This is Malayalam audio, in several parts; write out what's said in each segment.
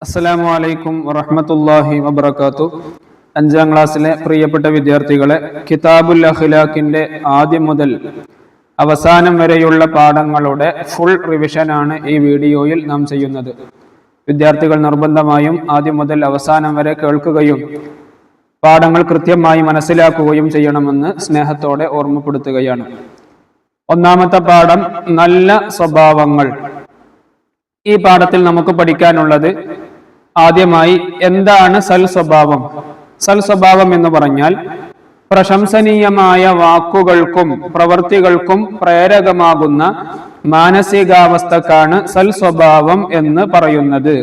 അസ്സലാമു അലൈക്കും വറഹ്മത്തുള്ളാഹി വബറകാതുഹു. 5ാം ക്ലാസ്സിലെ പ്രിയപ്പെട്ട വിദ്യാർത്ഥികളെ, കിതാബുൽ അഖ്ലാഖിന്റെ ആദ്യം മുതൽ അവസാനം വരെയുള്ള പാഠങ്ങളുടെ ഫുൾ റിവിഷനാണ് ഈ വീഡിയോയിൽ നാം ചെയ്യുന്നത്. വിദ്യാർത്ഥികൾ നിർബന്ധമായും ആദ്യം മുതൽ അവസാനം വരെ കേൾക്കുകയും പാഠങ്ങൾ കൃത്യമായി മനസ്സിലാക്കുകയും ചെയ്യണമെന്ന് സ്നേഹത്തോടെ ഓർമ്മപ്പെടുത്തുകയാണ്. ഒന്നാമത്തെ പാഠം നല്ല സ്വഭാവങ്ങൾ. ഈ പാഠത്തിൽ നമുക്ക് പഠിക്കാനുള്ളത് ആദ്യമായി എന്താണ് സൽ സ്വഭാവം. സൽ സ്വഭാവം എന്ന് പറഞ്ഞാൽ പ്രശംസനീയമായ വാക്കുകൾക്കും പ്രവൃത്തികൾക്കും പ്രേരകമാകുന്ന മാനസികാവസ്ഥക്കാണ് സൽ സ്വഭാവം എന്ന് പറയുന്നത്.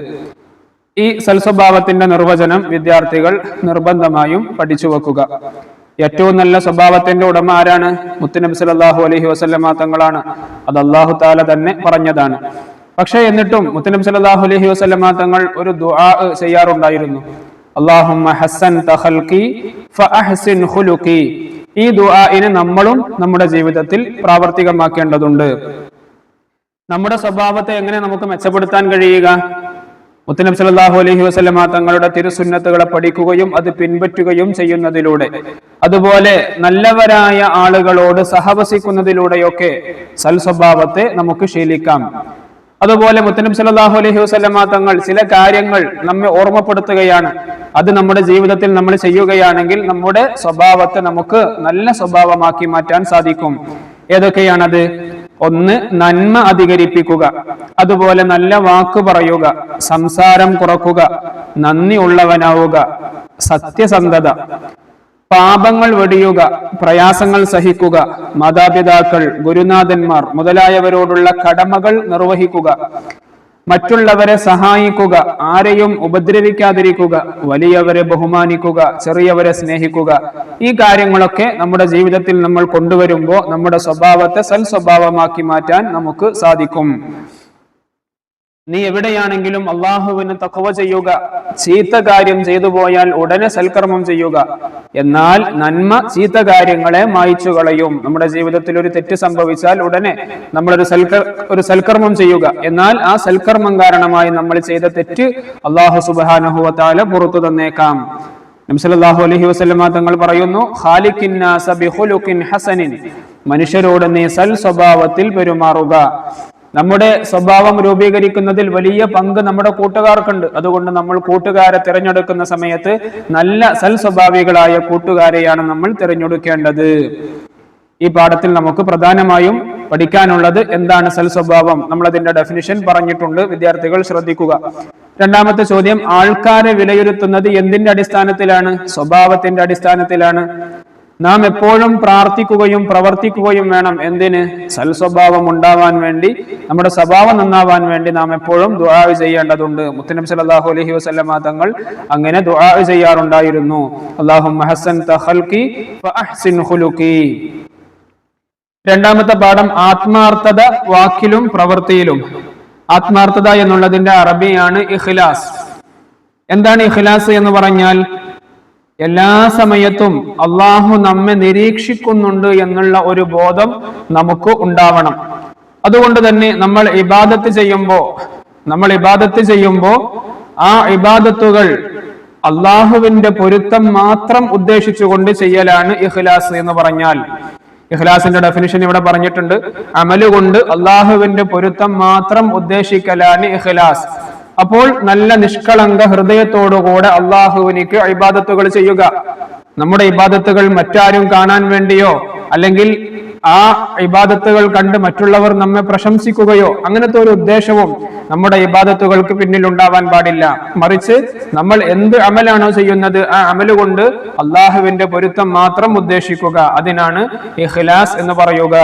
ഈ സൽ സ്വഭാവത്തിന്റെ നിർവചനം വിദ്യാർത്ഥികൾ നിർബന്ധമായും പഠിച്ചു വെക്കുക. ഏറ്റവും നല്ല സ്വഭാവത്തിന്റെ ഉടമ ആരാണ്? മുത്തുനബി സല്ലല്ലാഹു അലൈഹി വസല്ലമ തങ്ങളാണ്. അത് അല്ലാഹു തആല തന്നെ പറഞ്ഞതാണ്. പക്ഷേ എന്നിട്ടും മുത്തുനബി സല്ലല്ലാഹു അലൈഹി വസല്ലമ തങ്ങൾ ഒരു ദുആ ചെയ്യാറുണ്ടായിരുന്നു. അല്ലാഹുമ്മ ഹസ്സൻത ഖൽഖി ഫഅഹ്സിൻ ഖുലുഖി. ഈ ദുആഇനെ നമ്മളും നമ്മുടെ ജീവിതത്തിൽ പ്രാവർത്തികമാക്കേണ്ടതുണ്ട്. നമ്മുടെ സ്വഭാവത്തെ എങ്ങനെ നമുക്ക് മെച്ചപ്പെടുത്താൻ കഴിയുക? മുത്തുനബി സല്ലല്ലാഹു അലൈഹി വസല്ലമ തങ്ങളുടെ തിരുസുന്നത്തുകളെ പഠിക്കുകയും അത് പിൻപറ്റുകയും ചെയ്യുന്നതിലൂടെ, അതുപോലെ നല്ലവരായ ആളുകളോട് സഹവസിക്കുന്നതിലൂടെയൊക്കെ സൽ സ്വഭാവത്തെ നമുക്ക് ശീലിക്കാം. അതുപോലെ മുത്തുനബി സല്ലല്ലാഹു അലൈഹി വസല്ലമ തങ്ങൾ ചില കാര്യങ്ങൾ നമ്മെ ഓർമ്മപ്പെടുത്തുകയാണ്. അത് നമ്മുടെ ജീവിതത്തിൽ നമ്മൾ ചെയ്യുകയാണെങ്കിൽ നമ്മുടെ സ്വഭാവത്തെ നമുക്ക് നല്ല സ്വഭാവമാക്കി മാറ്റാൻ സാധിക്കും. ഏതൊക്കെയാണത്? ഒന്ന്, നന്മ അധികരിപ്പിക്കുക, അതുപോലെ നല്ല വാക്ക് പറയുക, സംസാരം കുറക്കുക, നന്ദി ഉള്ളവനാവുക, സത്യസന്ധത, പാപങ്ങൾ വെടിയുക, പ്രയാസങ്ങൾ സഹിക്കുക, മാതാപിതാക്കൾ, ഗുരുനാഥന്മാർ മുതലായവരോടുള്ള കടമകൾ നിർവഹിക്കുക, മറ്റുള്ളവരെ സഹായിക്കുക, ആരെയും ഉപദ്രവിക്കാതിരിക്കുക, വലിയവരെ ബഹുമാനിക്കുക, ചെറിയവരെ സ്നേഹിക്കുക. ഈ കാര്യങ്ങളൊക്കെ നമ്മുടെ ജീവിതത്തിൽ നമ്മൾ കൊണ്ടുവരുമ്പോൾ നമ്മുടെ സ്വഭാവത്തെ സൽ സ്വഭാവമാക്കി മാറ്റാൻ നമുക്ക് സാധിക്കും. നീ എവിടെയാണെങ്കിലും അള്ളാഹുവിന് തഖ്വ ചെയ്യുക. ചീത്ത കാര്യം ചെയ്തു പോയാൽ ഉടനെ സൽക്കർമ്മം ചെയ്യുക. എന്നാൽ നന്മ ചീത്ത കാര്യങ്ങളെ മായ്ച്ചു കളയും. നമ്മുടെ ജീവിതത്തിൽ ഒരു തെറ്റ് സംഭവിച്ചാൽ ഉടനെ നമ്മളൊരു സൽക്കർമ്മം ചെയ്യുക. എന്നാൽ ആ സൽക്കർമ്മം കാരണമായി നമ്മൾ ചെയ്ത തെറ്റ് അള്ളാഹു സുബ്ഹാനഹു വ തആല പുറത്തു തന്നേക്കാം. നബി സല്ലല്ലാഹു അലൈഹി വസല്ലമ തങ്ങൾ പറയുന്നു, ഖാലിഖിൻ നാസ ബിഖുലുഖിൻ ഹസനിൻ. മനുഷ്യരോട് നീ സൽ സ്വഭാവത്തിൽ പെരുമാറുക. നമ്മുടെ സ്വഭാവം രൂപീകരിക്കുന്നതിൽ വലിയ പങ്ക് നമ്മുടെ കൂട്ടുകാർക്കുണ്ട്. അതുകൊണ്ട് നമ്മൾ കൂട്ടുകാരെ തിരഞ്ഞെടുക്കുന്ന സമയത്ത് നല്ല സൽ സ്വഭാവികളായ കൂട്ടുകാരെയാണ് നമ്മൾ തിരഞ്ഞെടുക്കേണ്ടത്. ഈ പാഠത്തിൽ നമുക്ക് പ്രധാനമായും പഠിക്കാനുള്ളത് എന്താണ് സൽ സ്വഭാവം. നമ്മൾ അതിന്റെ ഡെഫിനിഷൻ പറഞ്ഞിട്ടുണ്ട്, വിദ്യാർത്ഥികൾ ശ്രദ്ധിക്കുക. രണ്ടാമത്തെ ചോദ്യം, ആൾക്കാരെ വിലയിരുത്തുന്നത് എന്തിന്റെ അടിസ്ഥാനത്തിലാണ്? സ്വഭാവത്തിന്റെ അടിസ്ഥാനത്തിലാണ്. നാം എപ്പോഴും പ്രാർത്ഥിക്കുകയും പ്രവർത്തിക്കുകയും വേണം. എന്തിന്? സൽ സ്വഭാവം ഉണ്ടാവാൻ വേണ്ടി, നമ്മുടെ സ്വഭാവം നന്നാവാൻ വേണ്ടി നാം എപ്പോഴും ദുആ ചെയ്യേണ്ടതുണ്ട്. മുത്തുനബി സല്ലല്ലാഹു അലൈഹി വസല്ലമ തങ്ങൾ അങ്ങനെ ദുആ ചെയ്യാറുണ്ടായിരുന്നു. അല്ലാഹുമ്മ ഹസ്സൻത ഖൽഖി ഫഅഹ്സിൻ ഖുലുഖി. രണ്ടാമത്തെ പാഠം ആത്മാർത്ഥത വാക്കിലും പ്രവൃത്തിയിലും. ആത്മാർത്ഥത എന്നുള്ളതിന്റെ അറബിയാണ് ഇഖ്ലാസ്. എന്താണ് ഇഖ്ലാസ് എന്ന് പറഞ്ഞാൽ? എല്ലാ സമയത്തും അള്ളാഹു നമ്മെ നിരീക്ഷിക്കുന്നുണ്ട് എന്നുള്ള ഒരു ബോധം നമുക്ക് ഉണ്ടാവണം. അതുകൊണ്ട് തന്നെ നമ്മൾ ഇബാദത്ത് ചെയ്യുമ്പോൾ ആ ഇബാദത്തുകൾ അള്ളാഹുവിന്റെ പൊരുത്തം മാത്രം ഉദ്ദേശിച്ചുകൊണ്ട് ചെയ്യലാണ് ഇഖ്ലാസ് എന്ന് പറഞ്ഞാൽ. ഇഖ്ലാസിന്റെ ഡെഫിനിഷൻ ഇവിടെ പറഞ്ഞിട്ടുണ്ട്. അമലുകൊണ്ട് അള്ളാഹുവിന്റെ പൊരുത്തം മാത്രം ഉദ്ദേശിക്കലാണ് ഇഖ്ലാസ്. അപ്പോൾ നല്ല നിഷ്കളങ്ക ഹൃദയത്തോടുകൂടെ അള്ളാഹുവിനിക്ക് ഇബാദത്തുകൾ ചെയ്യുക. നമ്മുടെ ഇബാദത്തുകൾ മറ്റാരും കാണാൻ വേണ്ടിയോ അല്ലെങ്കിൽ ആ ഇബാദത്തുകൾ കണ്ട് മറ്റുള്ളവർ നമ്മെ പ്രശംസിക്കുകയോ അങ്ങനത്തെ ഒരു ഉദ്ദേശവും നമ്മുടെ ഇബാദത്തുകൾക്ക് പിന്നിൽ ഉണ്ടാവാൻ പാടില്ല. മറിച്ച് നമ്മൾ എന്ത് അമലാണോ ചെയ്യുന്നത് ആ അമല് കൊണ്ട് അള്ളാഹുവിന്റെ പൊരുത്തം മാത്രം ഉദ്ദേശിക്കുക. അതിനാണ് ഇഖ്ലാസ് എന്ന് പറയുക.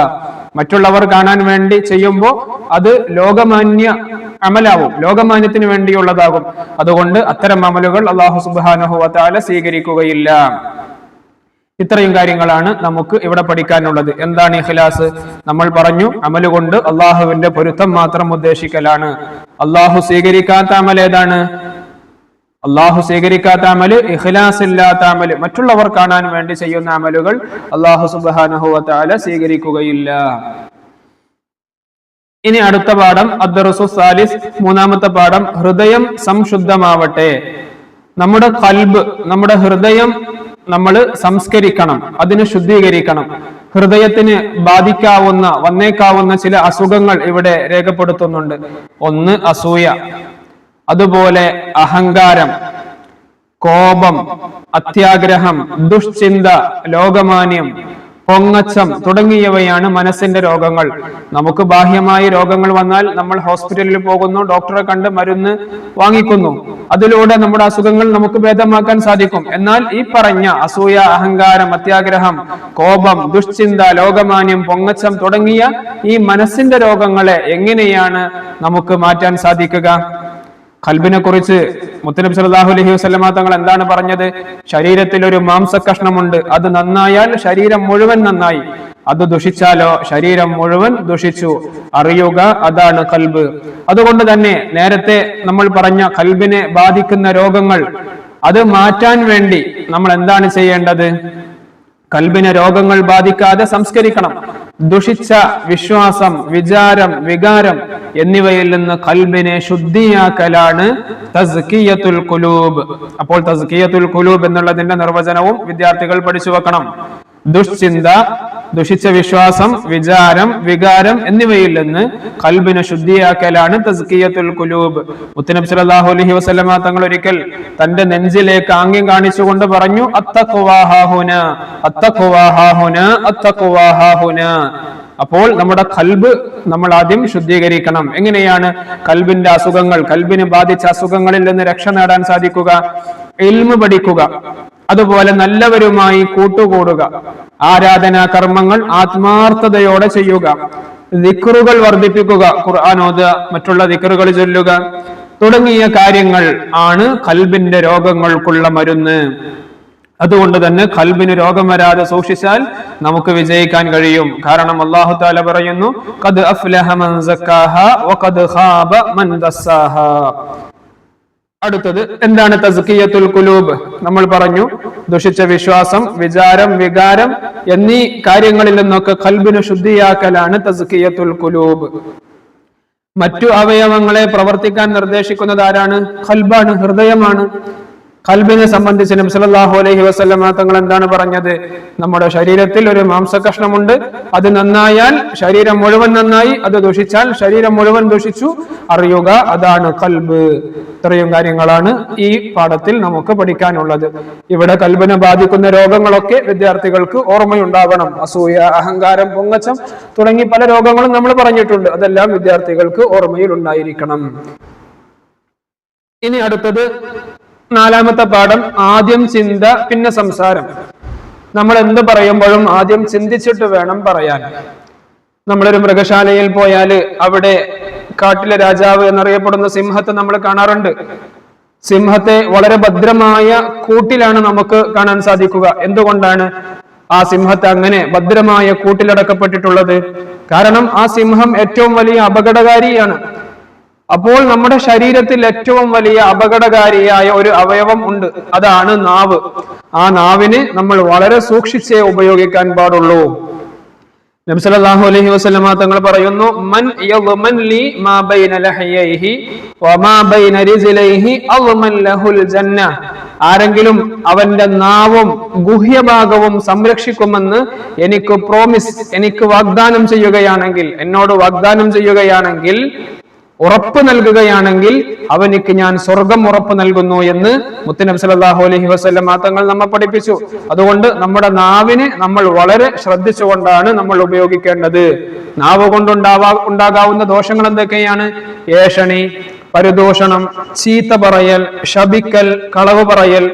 മറ്റുള്ളവർ കാണാൻ വേണ്ടി ചെയ്യുമ്പോൾ അത് ലോകമാന്യ അമലാവും, ലോകമാന്യത്തിന് വേണ്ടിയുള്ളതാകും. അതുകൊണ്ട് അത്തരം അമലുകൾ അല്ലാഹു സുബ്ഹാനഹു വ തആല സ്വീകരിക്കുകയില്ല. ഇത്രയും കാര്യങ്ങളാണ് നമുക്ക് ഇവിടെ പഠിക്കാനുള്ളത്. എന്താണ് ഇഖ്ലാസ്? നമ്മൾ പറഞ്ഞു, അമലുകൊണ്ട് അള്ളാഹുവിന്റെ പൊരുത്തം മാത്രം ഉദ്ദേശിക്കലാണ്. അള്ളാഹു സ്വീകരിക്കാത്ത അമൽ ഏതാണ്? അള്ളാഹു സ്വീകരിക്കാത്ത അമല് ഇഖ്ലാസ് ഇല്ലാത്ത അമല്, മറ്റുള്ളവർ കാണാൻ വേണ്ടി ചെയ്യുന്ന അമലുകൾ അള്ളാഹു സുബ്ഹാനഹു വ തആല സ്വീകരിക്കുകയില്ല. ഇനി അടുത്ത പാഠം അദ്ദർസു സാലിസ്, മൂന്നാമത്തെ പാഠം ഹൃദയം സംശുദ്ധമാവട്ടെ. നമ്മുടെ ഖൽബ്, നമ്മുടെ ഹൃദയം നമ്മൾ സംസ്കരിക്കണം, അതിനെ ശുദ്ധീകരിക്കണം. ഹൃദയത്തിന് വന്നേക്കാവുന്ന ചില അസുഖങ്ങൾ ഇവിടെ രേഖപ്പെടുത്തുന്നുണ്ട്. ഒന്ന് അസൂയ, അതുപോലെ അഹങ്കാരം, കോപം, അത്യാഗ്രഹം, ദുഷ്ചിന്ത, ലോകമാന്യം, പൊങ്ങച്ചം തുടങ്ങിയവയാണ് മനസ്സിന്റെ രോഗങ്ങൾ. നമുക്ക് ബാഹ്യമായി രോഗങ്ങൾ വന്നാൽ നമ്മൾ ഹോസ്പിറ്റലിൽ പോകുന്നു, ഡോക്ടറെ കണ്ട് മരുന്ന് വാങ്ങിക്കുന്നു. അതിലൂടെ നമ്മുടെ അസുഖങ്ങൾ നമുക്ക് ഭേദമാക്കാൻ സാധിക്കും. എന്നാൽ ഈ പറഞ്ഞ അസൂയ, അഹങ്കാരം, അത്യാഗ്രഹം, കോപം, ദുഷ്ചിന്ത, ലോകമാന്യം, പൊങ്ങച്ചം തുടങ്ങിയ ഈ മനസ്സിന്റെ രോഗങ്ങളെ എങ്ങനെയാണ് നമുക്ക് മാറ്റാൻ സാധിക്കുക? ഖൽബിനെ കുറിച്ച് മുത്തനബി സല്ലല്ലാഹു അലൈഹി വസല്ലമ തങ്ങൾ എന്താണ് പറഞ്ഞത്? ശരീരത്തിൽ ഒരു മാംസകഷ്ണമുണ്ട്, അത് നന്നായാൽ ശരീരം മുഴുവൻ നന്നായി, അത് ദുഷിച്ചാലോ ശരീരം മുഴുവൻ ദുഷിച്ചു. അറിയുക, അതാണ് ഖൽബ്. അതുകൊണ്ട് തന്നെ നേരത്തെ നമ്മൾ പറഞ്ഞ ഖൽബിനെ ബാധിക്കുന്ന രോഗങ്ങൾ അത് മാറ്റാൻ വേണ്ടി നമ്മൾ എന്താണ് ചെയ്യേണ്ടത്? ഖൽബിനെ രോഗങ്ങൾ ബാധിക്കാതെ സംസ്കരിക്കണം. ദുഷിച്ച വിശ്വാസം, വിചാരം, വികാരം എന്നിവയിൽ നിന്ന് ഖൽബിനെ ശുദ്ധിയാക്കലാണ് തസ്കിയത്തുൽ ഖുലൂബ്. അപ്പോൾ തസ്കിയത്തുൽ ഖുലൂബ് എന്നുള്ളതിന്റെ നിർവചനവും വിദ്യാർത്ഥികൾ പഠിച്ചു വെക്കണം. ദുഷ്ചിന്ത, ദുഷിച്ച വിശ്വാസം, വിചാരം, വികാരം എന്നിവയിൽ നിന്ന് ഖൽബിനെ ശുദ്ധിയാക്കലാണ് തസ്കിയത്തുൽ ഖുലൂബ്. മുത്തനബി സല്ലല്ലാഹു അലൈഹി വസല്ലമ തങ്ങൾ ഒരിക്കൽ തന്റെ നെഞ്ചിലേക്ക് ആംഗ്യം കാണിച്ചുകൊണ്ട് പറഞ്ഞു, അത്തഖ്വാ ഹാഹുന, അത്തഖ്വാ ഹാഹുന, അത്തഖ്വാ ഹാഹുന. അപ്പോൾ നമ്മുടെ ഖൽബ് നമ്മൾ ആദ്യം ശുദ്ധീകരിക്കണം. എങ്ങനെയാണ് ഖൽബിന്റെ അസുഖങ്ങൾ, ഖൽബിനെ ബാധിച്ച അസുഖങ്ങളിൽ നിന്ന് രക്ഷ നേടാൻ സാധിക്കുക? ഇൽമ് പഠിക്കുക, അതുപോലെ നല്ലവരുമായി കൂട്ടുകൂടുക, ആരാധനാ കർമ്മങ്ങൾ ആത്മാർത്ഥതയോടെ ചെയ്യുക, ദിക്റുകൾ വർദ്ധിപ്പിക്കുക, ഖുർആൻ ഓതുക, മറ്റുള്ള ദിക്റുകൾ ചൊല്ലുക തുടങ്ങിയ കാര്യങ്ങൾ ആണ് ഖൽബിന്റെ രോഗങ്ങൾക്കുള്ള മരുന്ന്. അതുകൊണ്ട് തന്നെ ഖൽബിന് രോഗം വരാതെ സൂക്ഷിച്ചാൽ നമുക്ക് വിജയിക്കാൻ കഴിയും. കാരണം അല്ലാഹു തആല പറയുന്നു, ഖദ് അഫ്ലഹ മൻ സക്കാഹ വഖദ് ഖാബ മൻ ദസ്സാഹ. അടുത്തത് എന്താണ് തസ്കിയത്തുൽ ഖുലൂബ്? നമ്മൾ പറഞ്ഞു, ദുഷിച്ച വിശ്വാസം, വിചാരം, വികാരം എന്നീ കാര്യങ്ങളിൽ നിന്നൊക്കെ ഖൽബിനെ ശുദ്ധിയാക്കലാണ് തസ്കിയത്തുൽ ഖുലൂബ്. മറ്റു അവയവങ്ങളെ പ്രവർത്തിക്കാൻ നിർദ്ദേശിക്കുന്നത് ആരാണ്? ഖൽബാണ്, ഹൃദയമാണ്. ഖൽബിനെ സംബന്ധിച്ച് നബി സല്ലല്ലാഹു അലൈഹി വസല്ലമ തങ്ങൾ എന്താണ് പറഞ്ഞത്? നമ്മുടെ ശരീരത്തിൽ ഒരു മാംസകഷ്ണമുണ്ട്, അത് നന്നായാൽ ശരീരം മുഴുവൻ നന്നായി, അത് ദുഷിച്ചാൽ ശരീരം മുഴുവൻ ദുഷിച്ചു. അറിയുക, അതാണ് ഖൽബ്. ഇത്രയും കാര്യങ്ങളാണ് ഈ പാഠത്തിൽ നമുക്ക് പഠിക്കാനുള്ളത്. ഇവിടെ ഖൽബിനെ ബാധിക്കുന്ന രോഗങ്ങളൊക്കെ വിദ്യാർത്ഥികൾക്ക് ഓർമ്മയുണ്ടാവണം. അസൂയ, അഹങ്കാരം, പൊങ്ങച്ചം തുടങ്ങി പല രോഗങ്ങളും നമ്മൾ പറഞ്ഞിട്ടുണ്ട്. അതെല്ലാം വിദ്യാർത്ഥികൾക്ക് ഓർമ്മയിൽ ഉണ്ടായിരിക്കണം. ഇനി അടുത്തത് നാലാമത്തെ പാഠം, ആദ്യം ചിന്ത പിന്നെ സംസാരം. നമ്മൾ എന്ത് പറയുമ്പോഴും ആദ്യം ചിന്തിച്ചിട്ട് വേണം പറയാൻ. നമ്മളൊരു മൃഗശാലയിൽ പോയാൽ അവിടെ കാട്ടിലെ രാജാവ് എന്നറിയപ്പെടുന്ന സിംഹത്തെ നമ്മൾ കാണാറുണ്ട്. സിംഹത്തെ വളരെ ഭദ്രമായ കൂട്ടിലാണ് നമുക്ക് കാണാൻ സാധിക്കുക. എന്തുകൊണ്ടാണ് ആ സിംഹത്തെ അങ്ങനെ ഭദ്രമായ കൂട്ടിലടക്കപ്പെട്ടിട്ടുള്ളത്? കാരണം ആ സിംഹം ഏറ്റവും വലിയ അപകടകാരിയാണ്. അപ്പോൾ നമ്മുടെ ശരീരത്തിൽ ഏറ്റവും വലിയ അപകടകാരിയായ ഒരു അവയവം ഉണ്ട്, അതാണ് നാവ്. ആ നാവിന് നമ്മൾ വളരെ സൂക്ഷിച്ചേ ഉപയോഗിക്കാൻ പാടുള്ളൂ. നബി സല്ലല്ലാഹു അലൈഹി വസല്ലമ തങ്ങൾ പറയുന്നു, മൻ യദ്മൻ ലി മാ ബൈന ലഹയൈഹി വമാ ബൈന റിജ്ലൈഹി അദ്മൻ ലഹുൽ ജന്ന. ആരെങ്കിലും അവന്റെ നാവും ഗുഹ്യഭാഗവും സംരക്ഷിക്കുമെന്ന് എനിക്ക് വാഗ്ദാനം ചെയ്യുകയാണെങ്കിൽ, എന്നോട് വാഗ്ദാനം ചെയ്യുകയാണെങ്കിൽ, ഉറപ്പ് നൽകുകയാണെങ്കിൽ അവനിക്ക് ഞാൻ സ്വർഗം ഉറപ്പ് നൽകുന്നു എന്ന് മുത്തനബി സല്ലല്ലാഹു അലൈഹി വസല്ലമ തങ്ങൾ നമ്മെ പഠിപ്പിച്ചു. അതുകൊണ്ട് നമ്മുടെ നാവിനെ നമ്മൾ വളരെ ശ്രദ്ധിച്ചുകൊണ്ടാണ് നമ്മൾ ഉപയോഗിക്കേണ്ടത്. നാവ് കൊണ്ടുണ്ടാകാവുന്ന ദോഷങ്ങൾ എന്തൊക്കെയാണ്? ഏഷണി, പരദൂഷണം, ചീത്ത പറയൽ, ശപിക്കൽ, കളവ് പറയൽ,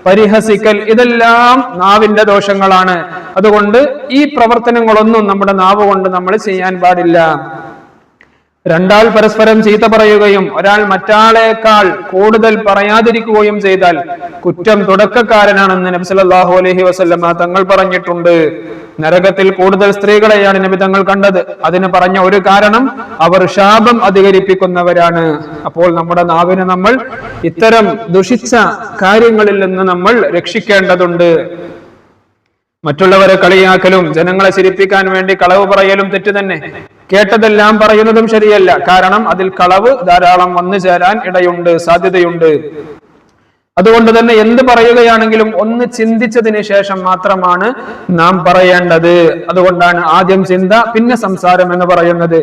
പരിഹസിക്കൽ, ഇതെല്ലാം നാവിന്റെ ദോഷങ്ങളാണ്. അതുകൊണ്ട് ഈ പ്രവർത്തനങ്ങളൊന്നും നമ്മുടെ നാവ് കൊണ്ട് നമ്മൾ ചെയ്യാൻ പാടില്ല. രണ്ടാൾ പരസ്പരം ചീത്ത പറയുകയും ഒരാൾ മറ്റാളേക്കാൾ കൂടുതൽ പറയാതിരിക്കുകയും ചെയ്താൽ കുറ്റം തുടക്കക്കാരനാണെന്ന് നബി സല്ലല്ലാഹു അലൈഹി വസല്ലമ തങ്ങൾ പറഞ്ഞിട്ടുണ്ട്. നരകത്തിൽ കൂടുതൽ സ്ത്രീകളെയാണ് നബി തങ്ങൾ കണ്ടത്. അതിന് പറഞ്ഞ ഒരു കാരണം, അവർ ശാപം അധികരിപ്പിക്കുന്നവരാണ്. അപ്പോൾ നമ്മുടെ നാവിനെ നമ്മൾ ഇത്തരം ദുഷിച്ച കാര്യങ്ങളിൽ നിന്ന് നമ്മൾ രക്ഷിക്കേണ്ടതുണ്ട്. മറ്റുള്ളവരെ കളിയാക്കലും ജനങ്ങളെ ചിരിപ്പിക്കാൻ വേണ്ടി കളവ് പറയലും തെറ്റ് തന്നെ. കേട്ടതെല്ലാം പറയുന്നതും ശരിയല്ല. കാരണം അതിൽ കളവ് ധാരാളം വന്നു ചേരാൻ ഇടയുണ്ട്, സാധ്യതയുണ്ട്. അതുകൊണ്ട് തന്നെ എന്ത് പറയുകയാണെങ്കിലും ഒന്ന് ചിന്തിച്ചതിന് ശേഷം മാത്രമാണ് നാം പറയേണ്ടത്. അതുകൊണ്ടാണ് ആദ്യം ചിന്ത പിന്നെ സംസാരം എന്ന് പറയുന്നത്.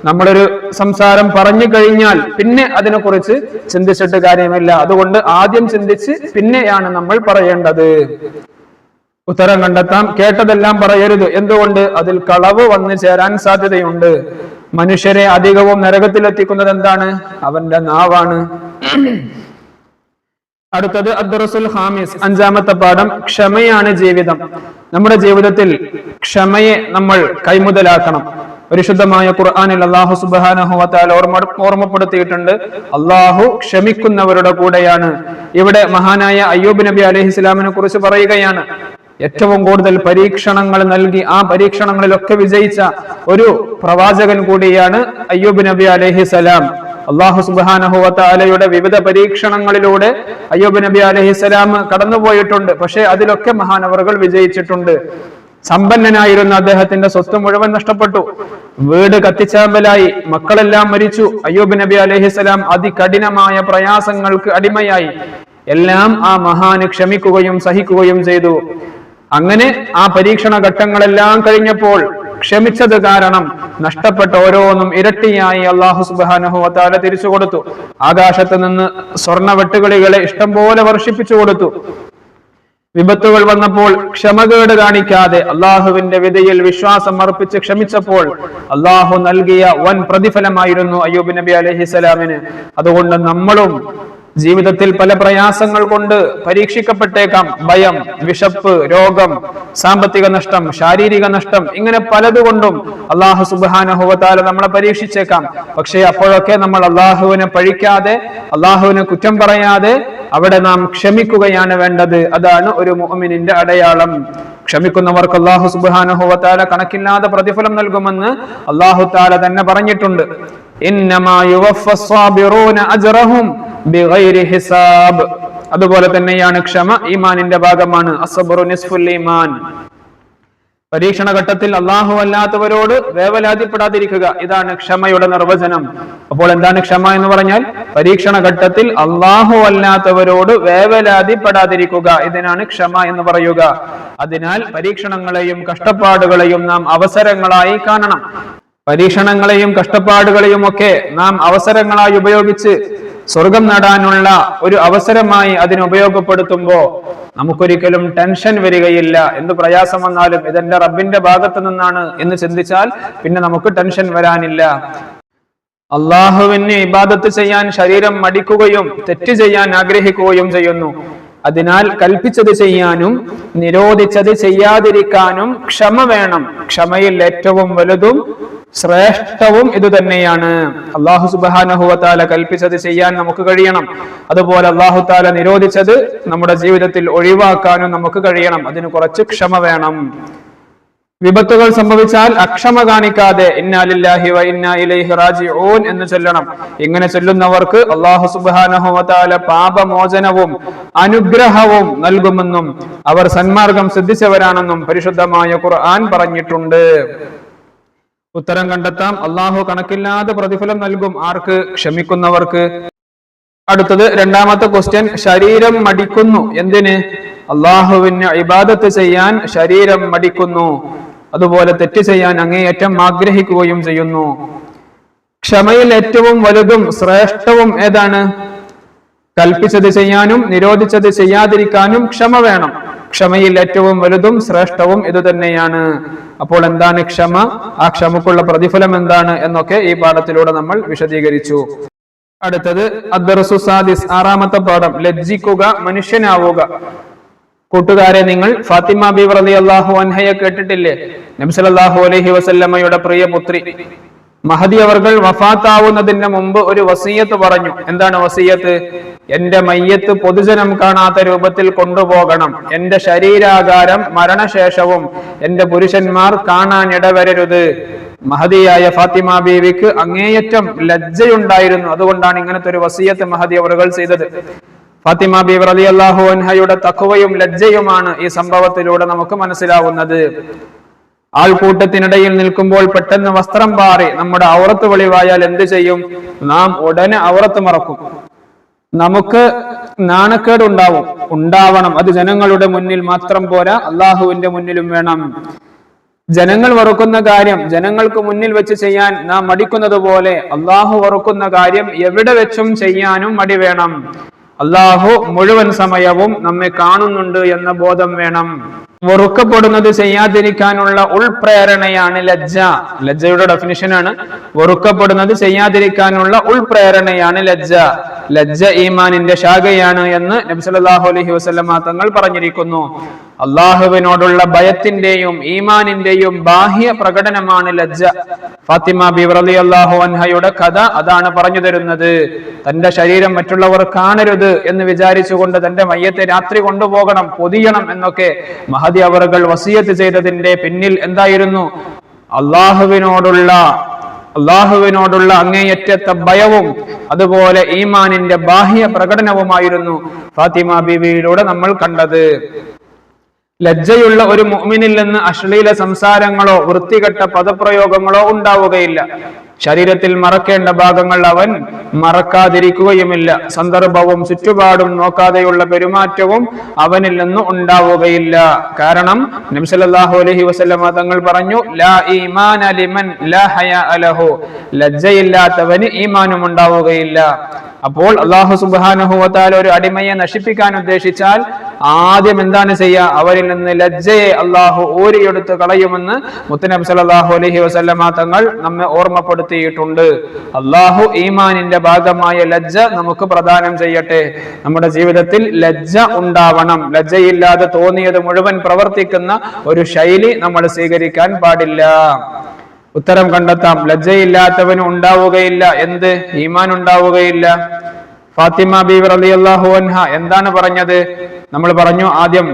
നമ്മളൊരു സംസാരം പറഞ്ഞു കഴിഞ്ഞാൽ പിന്നെ അതിനെക്കുറിച്ച് ചിന്തിച്ചിട്ട് കാര്യമില്ല. അതുകൊണ്ട് ആദ്യം ചിന്തിച്ച് പിന്നെയാണ് നമ്മൾ പറയേണ്ടത്. ഉത്തരം കണ്ടെത്താം. കേട്ടതെല്ലാം പറയരുത്. എന്തുകൊണ്ട്? അതിൽ കളവ് വന്നു ചേരാൻ സാധ്യതയുണ്ട്. മനുഷ്യരെ അധികവും നരകത്തിലെത്തിക്കുന്നത് എന്താണ്? അവന്റെ നാവാണ്. അടുത്തത് അദ്ദറസുൽ ഖാമിസ്, അഞ്ചാമത്തെ പാഠം, ക്ഷമയാണ് ജീവിതം. നമ്മുടെ ജീവിതത്തിൽ ക്ഷമയെ നമ്മൾ കൈമുതലാക്കണം. പരിശുദ്ധമായ ഖുർആനിൽ അല്ലാഹു സുബ്ഹാനഹു വ തആല ഓർമ്മപ്പെടുത്തിയിട്ടുണ്ട്, അല്ലാഹു ക്ഷമിക്കുന്നവരുടെ കൂടെയാണ്. ഇവിടെ മഹാനായ അയ്യൂബ് നബി അലൈഹിസ്സലാമിനെ കുറിച്ച് പറയുകയാണ്. ഏറ്റവും കൂടുതൽ പരീക്ഷണങ്ങൾ നൽകി ആ പരീക്ഷണങ്ങളിലൊക്കെ വിജയിച്ച ഒരു പ്രവാചകൻ കൂടിയാണ് അയ്യൂബ് നബി അലൈഹിസ്സലാം. അല്ലാഹു സുബ്ഹാനഹു വ തആലയുടെ വിവിധ പരീക്ഷണങ്ങളിലൂടെ അയ്യൂബ് നബി അലൈഹിസ്സലാം കടന്നുപോയിട്ടുണ്ട്. പക്ഷെ അതിലൊക്കെ മഹാനവറുകൾ വിജയിച്ചിട്ടുണ്ട്. സമ്പന്നനായിരുന്ന അദ്ദേഹത്തിന്റെ സ്വത്ത് മുഴുവൻ നഷ്ടപ്പെട്ടു, വീട് കത്തിച്ചാമ്പലായി, മക്കളെല്ലാം മരിച്ചു. അയ്യൂബ് നബി അലൈഹിസ്സലാം അതികഠിനമായ പ്രയാസങ്ങൾക്ക് അടിമയായി. എല്ലാം ആ മഹാന് ക്ഷമിക്കുകയും സഹിക്കുകയും ചെയ്തു. അങ്ങനെ ആ പരീക്ഷണ ഘട്ടങ്ങളെല്ലാം കഴിഞ്ഞപ്പോൾ ക്ഷമിച്ചത് കാരണം നഷ്ടപ്പെട്ട ഓരോന്നും ഇരട്ടിയായി അല്ലാഹു സുബ്ഹാനഹു വ തആല തിരിച്ചു കൊടുത്തു. ആകാശത്ത് നിന്ന് സ്വർണ്ണവെട്ടുകളികളെ ഇഷ്ടം പോലെ വർഷിപ്പിച്ചു കൊടുത്തു. വിപത്തുകൾ വന്നപ്പോൾ ക്ഷമകേട് കാണിക്കാതെ അള്ളാഹുവിന്റെ വിധിയിൽ വിശ്വാസം അർപ്പിച്ച് ക്ഷമിച്ചപ്പോൾ അള്ളാഹു നൽകിയ വൻ പ്രതിഫലമായിരുന്നു അയ്യൂബ് നബി അലൈഹിസ്സലാമിന്. അതുകൊണ്ട് നമ്മളും ജീവിതത്തിൽ പല പ്രയാസങ്ങൾ കൊണ്ട് പരീക്ഷിക്കപ്പെട്ടേക്കാം. ഭയം, വിശപ്പ്, രോഗം, സാമ്പത്തിക നഷ്ടം, ശാരീരിക നഷ്ടം, ഇങ്ങനെ പലതുകൊണ്ടും അല്ലാഹു സുബ്ഹാനഹു വ തആല നമ്മളെ പരീക്ഷിച്ചേക്കാം. പക്ഷേ അപ്പോഴൊക്കെ നമ്മൾ അള്ളാഹുവിനെ പഴിക്കാതെ, അള്ളാഹുവിനെ കുറ്റം പറയാതെ അവിടെ നാം ക്ഷമിക്കുകയാണ് വേണ്ടത്. അതാണ് ഒരു മുഅ്മിനിന്റെ അടയാളം. ക്ഷമിക്കുന്നവർക്ക് അല്ലാഹു സുബ്ഹാനഹു വ തആല കണക്കില്ലാതെ പ്രതിഫലം നൽകുമെന്ന് അല്ലാഹു തആല തന്നെ പറഞ്ഞിട്ടുണ്ട്. ഇന്നമാ യുവഫ്ഫസ് സാബിറൂന അജ്റഹും ബിഗൈരി ഹിസാബ്. അതുപോലെ തന്നെയാണ് ക്ഷമ ഈമാനിന്റെ ഭാഗമാണ്. അസ്സബ്റു നിസ്ഫുൽ ഈമാൻ. പരീക്ഷണ ഘട്ടത്തിൽ അല്ലാഹു അല്ലാത്തവരോട് വേവലാതിപ്പെടാതിരിക്കുക, ഇതാണ് ക്ഷമയുടെ നിർവചനം. അപ്പോൾ എന്താണ് ക്ഷമ എന്ന് പറഞ്ഞാൽ? പരീക്ഷണ ഘട്ടത്തിൽ അല്ലാഹു അല്ലാത്തവരോട് വേവലാതിപ്പെടാതിരിക്കുക, ഇതിനാണ് ക്ഷമ എന്ന് പറയുക. അതിനാൽ പരീക്ഷണങ്ങളെയും കഷ്ടപ്പാടുകളെയും നാം അവസരങ്ങളായി കാണണം. പരീക്ഷണങ്ങളെയും കഷ്ടപ്പാടുകളെയും ഒക്കെ നാം അവസരങ്ങളായി ഉപയോഗിച്ച് സ്വർഗം നേടാനുള്ള ഒരു അവസരമായി അതിനെ ഉപയോഗപ്പെടുത്തുമ്പോ നമുക്കൊരിക്കലും ടെൻഷൻ വരികയില്ല. എന്ത് പ്രയാസം വന്നാലും ഇതെന്റെ റബ്ബിന്റെ ഭാഗത്ത് നിന്നാണ് എന്ന് ചിന്തിച്ചാൽ പിന്നെ നമുക്ക് ടെൻഷൻ വരാനില്ല. അള്ളാഹുവിന് ഇബാദത്ത് ചെയ്യാൻ ശരീരം മടിക്കുകയും തെറ്റ് ചെയ്യാൻ ആഗ്രഹിക്കുകയും ചെയ്യുന്നു. അതിനാൽ കൽപ്പിച്ചത് ചെയ്യാനും നിരോധിച്ചത് ചെയ്യാതിരിക്കാനും ക്ഷമ വേണം. ക്ഷമയിൽ ഏറ്റവും വലുതും ശ്രേഷ്ഠവും ഇത് തന്നെയാണ്. അല്ലാഹു സുബ്ഹാനഹു വ തആല കൽപ്പിച്ചത് ചെയ്യാൻ നമുക്ക് കഴിയണം. അതുപോലെ അല്ലാഹു തആല നിരോധിച്ചത് നമ്മുടെ ജീവിതത്തിൽ ഒഴിവാക്കാനും നമുക്ക് കഴിയണം. അതിന് കുറച്ച് ക്ഷമ വേണം. വിപത്തുകൾ സംഭവിച്ചാൽ അക്ഷമ കാണിക്കാതെ ഇന്നാ ലില്ലാഹി വ ഇന്നാ ഇലൈഹി റാജിഊൻ എന്ന് ചൊല്ലണം. ഇങ്ങനെ ചൊല്ലുന്നവർക്ക് അല്ലാഹു സുബ്ഹാനഹു വ തആല പാപമോചനവും അനുഗ്രഹവും നൽകുമെന്നും അവർ സന്മാർഗം സിദ്ധിച്ചവരാണെന്നും പരിശുദ്ധമായ ഖുർആൻ പറഞ്ഞിട്ടുണ്ട്. ഉത്തരം കണ്ടെത്താം. അല്ലാഹു കണക്കില്ലാതെ പ്രതിഫലം നൽകും ആർക്ക്? ക്ഷമിക്കുന്നവർക്ക്. അടുത്തത് രണ്ടാമത്തെ ക്വസ്റ്റ്യൻ, ശരീരം മടിക്കുന്നു. എന്തിന്? അള്ളാഹുവിന് ഇബാദത്ത് ചെയ്യാൻ ശരീരം മടിക്കുന്നു. അതുപോലെ തെറ്റ് ചെയ്യാൻ അങ്ങേയറ്റം ആഗ്രഹിക്കുകയും ചെയ്യുന്നു. ക്ഷമയിൽ ഏറ്റവും വലുതും ശ്രേഷ്ഠവും ഏതാണ്? കൽപ്പിച്ചത് ചെയ്യാനും നിരോധിച്ചത് ചെയ്യാതിരിക്കാനും ക്ഷമ വേണം. ക്ഷമയിൽ ഏറ്റവും വലുതും ശ്രേഷ്ഠവും ഇത് തന്നെയാണ്. അപ്പോൾ എന്താണ് ക്ഷമ? ആ ക്ഷമക്കുള്ള പ്രതിഫലം എന്താണ് എന്നൊക്കെ ഈ പാഠത്തിലൂടെ നമ്മൾ വിശദീകരിച്ചു. അടുത്തത് അദ്ദർസു സാദിസ്, ആറാമത്തെ പാഠം, ലജ്ജിക്കുക, മനുഷ്യനാവുക. കൂട്ടുകാരെ, നിങ്ങൾ ഫാത്തിമ ബീവി റളിയല്ലാഹു അൻഹയെ കേട്ടിട്ടില്ലേ? നബി സല്ലല്ലാഹു അലൈഹി വസല്ലമയുടെ പ്രിയ പുത്രി. മഹദി അവർകൾ വഫാത്താവുന്നതിന് മുമ്പ് ഒരു വസിയത്ത് പറഞ്ഞു. എന്താണ് വസിയത്ത്? എന്റെ മയ്യത്ത് പൊതുജനം കാണാത്ത രൂപത്തിൽ കൊണ്ടുപോകണം. എന്റെ ശരീരാകാരം മരണശേഷവും എന്റെ പുരുഷന്മാർ കാണാൻ ഇടവരരുത്. മഹദിയായ ഫാത്തിമ ബീവിക്ക് അങ്ങേയറ്റം ലജ്ജയുണ്ടായിരുന്നു. അതുകൊണ്ടാണ് ഇങ്ങനത്തെ ഒരു വസിയത്ത് മഹദി അവർകൾ ചെയ്തത്. ഫാത്തിമ ബീവി റളിയല്ലാഹു അൻഹയുടെ തഖ്വയും ലജ്ജയുമാണ് ഈ സംഭവത്തിലൂടെ നമുക്ക് മനസ്സിലാവുന്നത്. ആൾക്കൂട്ടത്തിനിടയിൽ നിൽക്കുമ്പോൾ പെട്ടെന്ന് വസ്ത്രം പാറി നമ്മുടെ ഔറത്ത് വെളിവായാൽ എന്ത് ചെയ്യും? നാം ഉടനെ ഔറത്ത് മറക്കും. നമുക്ക് നാണക്കേട് ഉണ്ടാവണം. അത് ജനങ്ങളുടെ മുന്നിൽ മാത്രം പോരാ, അള്ളാഹുവിന്റെ മുന്നിലും വേണം. ജനങ്ങൾ വെറുക്കുന്ന കാര്യം ജനങ്ങൾക്ക് മുന്നിൽ വെച്ച് ചെയ്യാൻ നാം മടിക്കുന്നത് പോലെ അള്ളാഹു വെറുക്കുന്ന കാര്യം എവിടെ വെച്ചും ചെയ്യാനും മടി വേണം. അള്ളാഹു മുഴുവൻ സമയവും നമ്മെ കാണുന്നുണ്ട് എന്ന ബോധം വേണം. വെറുക്കപ്പെടുന്നത് ചെയ്യാതിരിക്കാനുള്ള ഉൾപ്രേരണയാണ് ലജ്ജ. ലജ്ജയുടെ ഡെഫിനിഷനാണ് വെറുക്കപ്പെടുന്നത് ചെയ്യാതിരിക്കാനുള്ള ഉൾപ്രേരണയാണ് ലജ്ജ. ലജ്ജ ഈമാനിന്റെ ശാഖയാണ് എന്ന് നബി സല്ലല്ലാഹു അലൈഹി വസല്ലമ തങ്ങൾ പറഞ്ഞിരിക്കുന്നു. അള്ളാഹുവിനോടുള്ള ഭയത്തിന്റെയും ഈമാനിന്റെയും ബാഹ്യ പ്രകടനമാണ് ലജ്ജ. ഫാത്തിമ ബീവി റളിയല്ലാഹു അൻഹയുടെ കഥ അതാണ് പറഞ്ഞു തരുന്നത്. തന്റെ ശരീരം മറ്റുള്ളവർ കാണരുത് എന്ന് വിചാരിച്ചുകൊണ്ട് തന്റെ മയ്യത്തെ രാത്രി കൊണ്ടുപോകണം, പൊതിയണം എന്നൊക്കെ മഹദി അവറുകൾ വസിയത്ത് ചെയ്തതിന്റെ പിന്നിൽ എന്തായിരുന്നു? അള്ളാഹുവിനോടുള്ള അങ്ങേയറ്റത്തെ ഭയവും അതുപോലെ ഈമാനിന്റെ ബാഹ്യ പ്രകടനവുമായിരുന്നു ഫാത്തിമ ബീവിയിലൂടെ നമ്മൾ കണ്ടത്. ലജ്ജയുള്ള ഒരു മുഅ്മിനിൽ നിന്ന് അശ്ലീല സംസാരങ്ങളോ വൃത്തികെട്ട പദപ്രയോഗങ്ങളോ ഉണ്ടാവുകയില്ല. ശരീരത്തിൽ മറക്കേണ്ട ഭാഗങ്ങൾ അവൻ മറക്കാതിരിക്കുകയുമില്ല. സന്ദർഭവും ചുറ്റുപാടും നോക്കാതെയുള്ള പെരുമാറ്റവും അവനിൽ നിന്ന് ഉണ്ടാവുകയില്ല. കാരണം നബി സല്ലല്ലാഹു അലൈഹി വസല്ലമ തങ്ങൾ പറഞ്ഞു, ലാ ഈമാന ലിമൻ ലാ ഹയാ ലഹു, ലജ്ജയില്ലാത്തവന് ഈമാനും ഉണ്ടാവുകയില്ല. അപ്പോൾ അല്ലാഹു സുബ്ഹാനഹു വ തആല ഒരു അടിമയെ നശിപ്പിക്കാൻ ഉദ്ദേശിച്ചാൽ ആദ്യം എന്താണ് ചെയ്യുക? അവരിൽ നിന്ന് ലജ്ജയെ അള്ളാഹു ഊരിയെടുത്ത് കളയുമെന്ന് മുത്തുനബി സല്ലല്ലാഹു അലൈഹി വസല്ലമ തങ്ങൾ നമ്മെ ഓർമ്മപ്പെടുത്തിയിട്ടുണ്ട്. അള്ളാഹു ഈമാനിന്റെ ഭാഗമായ ലജ്ജ നമുക്ക് പ്രദാനം ചെയ്യട്ടെ. നമ്മുടെ ജീവിതത്തിൽ ലജ്ജ ഉണ്ടാവണം. ലജ്ജയില്ലാതെ തോന്നിയത് മുഴുവൻ പ്രവർത്തിക്കുന്ന ഒരു ശൈലി നമ്മൾ സ്വീകരിക്കാൻ പാടില്ല. ഉത്തരം കണ്ടെത്താം. ലജ്ജയില്ലാത്തവന് ഉണ്ടാവുകയില്ല എന്ത്? ഈമാൻ ഉണ്ടാവുകയില്ല. ഫാത്തിമ ബീവി റളിയല്ലാഹു അൻഹ എന്താണ് പറഞ്ഞത്? നമ്മൾ പറഞ്ഞു, ആദ്യം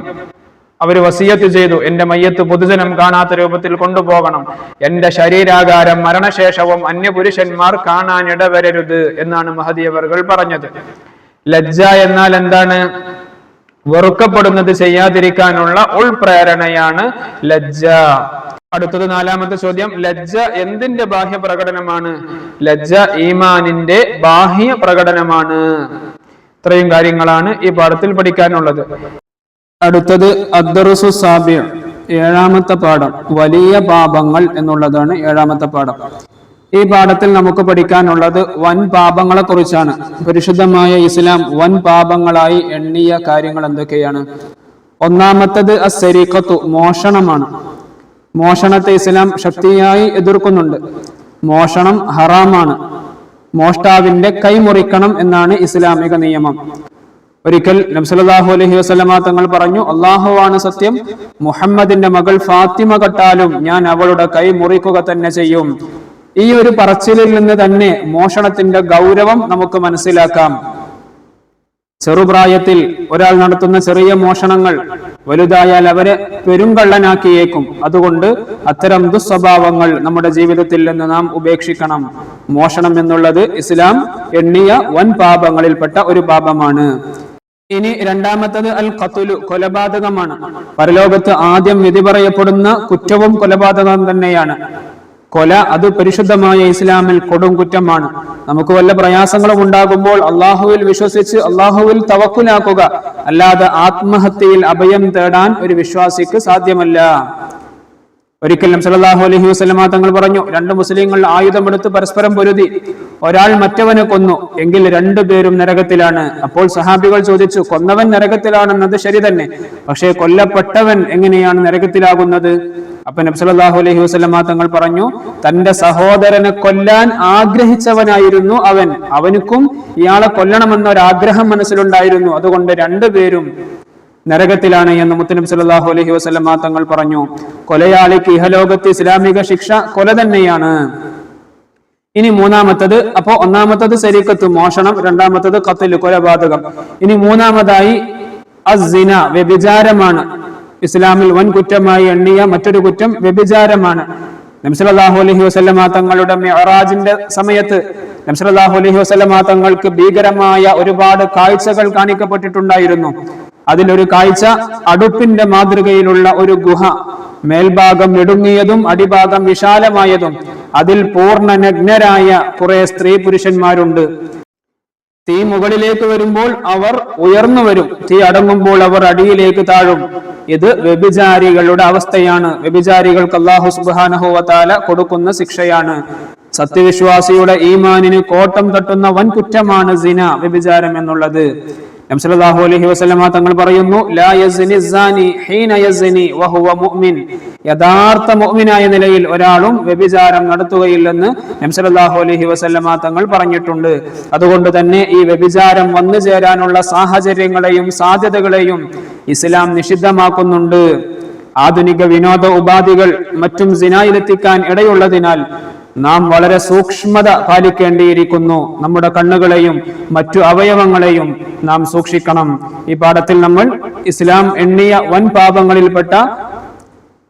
അവര് വസിയത്ത് ചെയ്തു, എന്റെ മയ്യത്ത് പൊതുജനം കാണാത്ത രൂപത്തിൽ കൊണ്ടുപോകണം, എന്റെ ശരീരാകാരം മരണശേഷവും അന്യപുരുഷന്മാർ കാണാനിടവരരുത് എന്നാണ് മഹദി അവറുകൾ പറഞ്ഞത്. ലജ്ജ എന്നാൽ എന്താണ്? വെറുക്കപ്പെടുന്നത് ചെയ്യാതിരിക്കാനുള്ള ഉൾപ്രേരണയാണ് ലജ്ജ. അടുത്തത് നാലാമത്തെ ചോദ്യം, ലജ്ജ എന്തിന്റെ ബാഹ്യ പ്രകടനമാണ്? ലജ്ജ ഈമാനിന്റെ ബാഹ്യ പ്രകടനമാണ്. ഇത്രയും കാര്യങ്ങളാണ് ഈ പാഠത്തിൽ പഠിക്കാനുള്ളത്. അടുത്തത് അദ്ദറുസു സാബിഉ, ഏഴാമത്തെ പാഠം, വലിയ പാപങ്ങൾ എന്നുള്ളതാണ് ഏഴാമത്തെ പാഠം. ഈ പാഠത്തിൽ നമുക്ക് പഠിക്കാനുള്ളത് വൻ പാപങ്ങളെ കുറിച്ചാണ്. പരിശുദ്ധമായ ഇസ്ലാം വൻ പാപങ്ങളായി എണ്ണിയ കാര്യങ്ങൾ എന്തൊക്കെയാണ്? ഒന്നാമത്തത് അസ്സരീഖത്തു, മോഷണമാണ്. മോഷണത്തെ ഇസ്ലാം ശക്തിയായി എതിർക്കുന്നുണ്ട്. മോഷണം ഹറാമാണ്. മോഷ്ടാവിന്റെ കൈ മുറിക്കണം എന്നാണ് ഇസ്ലാമിക നിയമം. ഒരിക്കൽ നബി സല്ലല്ലാഹു അലൈഹി വസല്ലമ തങ്ങൾ പറഞ്ഞു, അല്ലാഹുവാണ് സത്യം, മുഹമ്മദിന്റെ മകൾ ഫാത്തിമ കട്ടാലും ഞാൻ അവളുടെ കൈ മുറിക്കുക തന്നെ ചെയ്യും. ഈ ഒരു പറച്ചിലിൽ നിന്ന് തന്നെ മോഷണത്തിന്റെ ഗൗരവം നമുക്ക് മനസ്സിലാക്കാം. ചെറുപ്രായത്തിൽ ഒരാൾ നടത്തുന്ന ചെറിയ മോഷണങ്ങൾ വലുതായാൽ അവരെ പെരുങ്കള്ളനാക്കിയേക്കും. അതുകൊണ്ട് അത്തരം ദുസ്വഭാവങ്ങൾ നമ്മുടെ ജീവിതത്തിൽ നിന്ന് നാം ഉപേക്ഷിക്കണം. മോഷണം എന്നുള്ളത് ഇസ്ലാം എണ്ണിയ വൻ പാപങ്ങളിൽപ്പെട്ട ഒരു പാപമാണ്. ഇനി രണ്ടാമത്തത് അൽ ഖത്ലു, കൊലപാതകമാണ്. പരലോകത്ത് ആദ്യം വിധി പറയപ്പെടുന്ന കുറ്റവും കൊലപാതകം തന്നെയാണ്. കൊല അത് പരിശുദ്ധമായ ഇസ്ലാമിൽ കൊടും കുറ്റമാണ്. നമുക്ക് വല്ല പ്രയാസങ്ങളും ഉണ്ടാകുമ്പോൾ അള്ളാഹുവിൽ വിശ്വസിച്ച് അള്ളാഹുവിൽ തവക്കുലാക്കുക, അല്ലാതെ ആത്മഹത്യയിൽ അഭയം തേടാൻ ഒരു വിശ്വാസിക്ക് സാധ്യമല്ല. ഒരിക്കൽ നബി സല്ലല്ലാഹു അലൈഹി വസല്ലമ തങ്ങൾ പറഞ്ഞു, രണ്ട് മുസ്ലിങ്ങൾ ആയുധമെടുത്ത് പരസ്പരം പൊരുതി, ഒരാൾ മറ്റവനെ കൊന്നു എങ്കിൽ രണ്ടുപേരും നരകത്തിലാണ്. അപ്പോൾ സഹാബികൾ ചോദിച്ചു, കൊന്നവൻ നരകത്തിലാണെന്നത് ശരി തന്നെ, പക്ഷേ കൊല്ലപ്പെട്ടവൻ എങ്ങനെയാണ് നരകത്തിലാകുന്നത്? അപ്പൊ നബി സല്ലല്ലാഹു അലൈഹി വസല്ലമ തങ്ങൾ പറഞ്ഞു, തന്റെ സഹോദരനെ കൊല്ലാൻ ആഗ്രഹിച്ചവനായിരുന്നു അവൻ, അവനുക്കും ഇയാളെ കൊല്ലണമെന്നൊരാഗ്രഹം മനസ്സിലുണ്ടായിരുന്നു, അതുകൊണ്ട് രണ്ടുപേരും നരകത്തിലാണ് എന്ന് മുത്തുനബി സല്ലല്ലാഹു അലൈഹി വസല്ലമ തങ്ങൾ പറഞ്ഞു. കൊലയാളിക്ക് ഇഹലോകത്ത് ഇസ്ലാമിക ശിക്ഷ കൊല തന്നെയാണ്. ഇനി മൂന്നാമത്തത്, അപ്പോ ഒന്നാമത്തത് സരീഖത്ത്, മോഷണം, രണ്ടാമത്തത് ഖത്ൽ, കൊലപാതകം. ഇനി മൂന്നാമതായി അസ്സിന, വ്യഭിചാരമാണ്. ഇസ്ലാമിൽ വൻ കുറ്റമായി എണ്ണിയ മറ്റൊരു കുറ്റം വ്യഭിചാരമാണ്. നബി സല്ലല്ലാഹു അലൈഹി വസല്ലമ തങ്ങളുടെ മിഅ്റാജിന്റെ സമയത്ത് നബി സല്ലല്ലാഹു അലൈഹി വസല്ലമ തങ്ങൾക്ക് ഭീകരമായ ഒരുപാട് കാഴ്ചകൾ കാണിക്കപ്പെട്ടിട്ടുണ്ടായിരുന്നു. അതിലൊരു കാഴ്ച അടുപ്പിന്റെ മാതൃകയിലുള്ള ഒരു ഗുഹ. മേൽഭാഗം ഇടുങ്ങിയതും അടിഭാഗം വിശാലമായതും അതിൽ പൂർണ്ണ നഗ്നരായ കുറെ സ്ത്രീ പുരുഷന്മാരുണ്ട്. തീ മുകളിലേക്ക് വരുമ്പോൾ അവർ ഉയർന്നു വരും, തീ അടങ്ങുമ്പോൾ അവർ അടിയിലേക്ക് താഴും. ഇത് വ്യഭിചാരികളുടെ അവസ്ഥയാണ്. വ്യഭിചാരികൾക്ക് അല്ലാഹു സുബ്ഹാനഹു വ തആല കൊടുക്കുന്ന ശിക്ഷയാണ്. സത്യവിശ്വാസിയുടെ ഈമാനിന് കോട്ടം തട്ടുന്ന വൻ കുറ്റമാണ് സിന, വ്യഭിചാരം എന്നുള്ളത്. നബി സല്ലല്ലാഹു അലൈഹി വസല്ലമ തങ്ങൾ പറയുന്നു, ലാ യസ്നി സാനി ഹീന യസ്നി വഹുവ മുഅ്മിൻ. യഥാർത്ഥ മുഅ്മിനായ നിലയിൽ ഒരാളും വ്യഭിചാരം നടത്തുകയില്ലെന്ന് നബി സല്ലല്ലാഹു അലൈഹി വസല്ലമ തങ്ങൾ പറഞ്ഞിട്ടുണ്ട്. അതുകൊണ്ട് തന്നെ ഈ വ്യഭിചാരം വന്നു ചേരാനുള്ള സാഹചര്യങ്ങളെയും സാധ്യതകളെയും ഇസ്ലാം നിഷിദ്ധമാക്കുന്നുണ്ട്. ആധുനിക വിനോദ ഉപാധികൾ മറ്റും സിനായിലെത്തിക്കാൻ ഇടയുള്ളതിനാൽ നാം വളരെ സൂക്ഷ്മത പാലിക്കേണ്ടിയിരിക്കുന്നു. നമ്മുടെ കണ്ണുകളെയും മറ്റു അവയവങ്ങളെയും നാം സൂക്ഷിക്കണം. ഈ പാഠത്തിൽ നമ്മൾ ഇസ്ലാം എണ്ണിയ വൻ പാപങ്ങളിൽപ്പെട്ട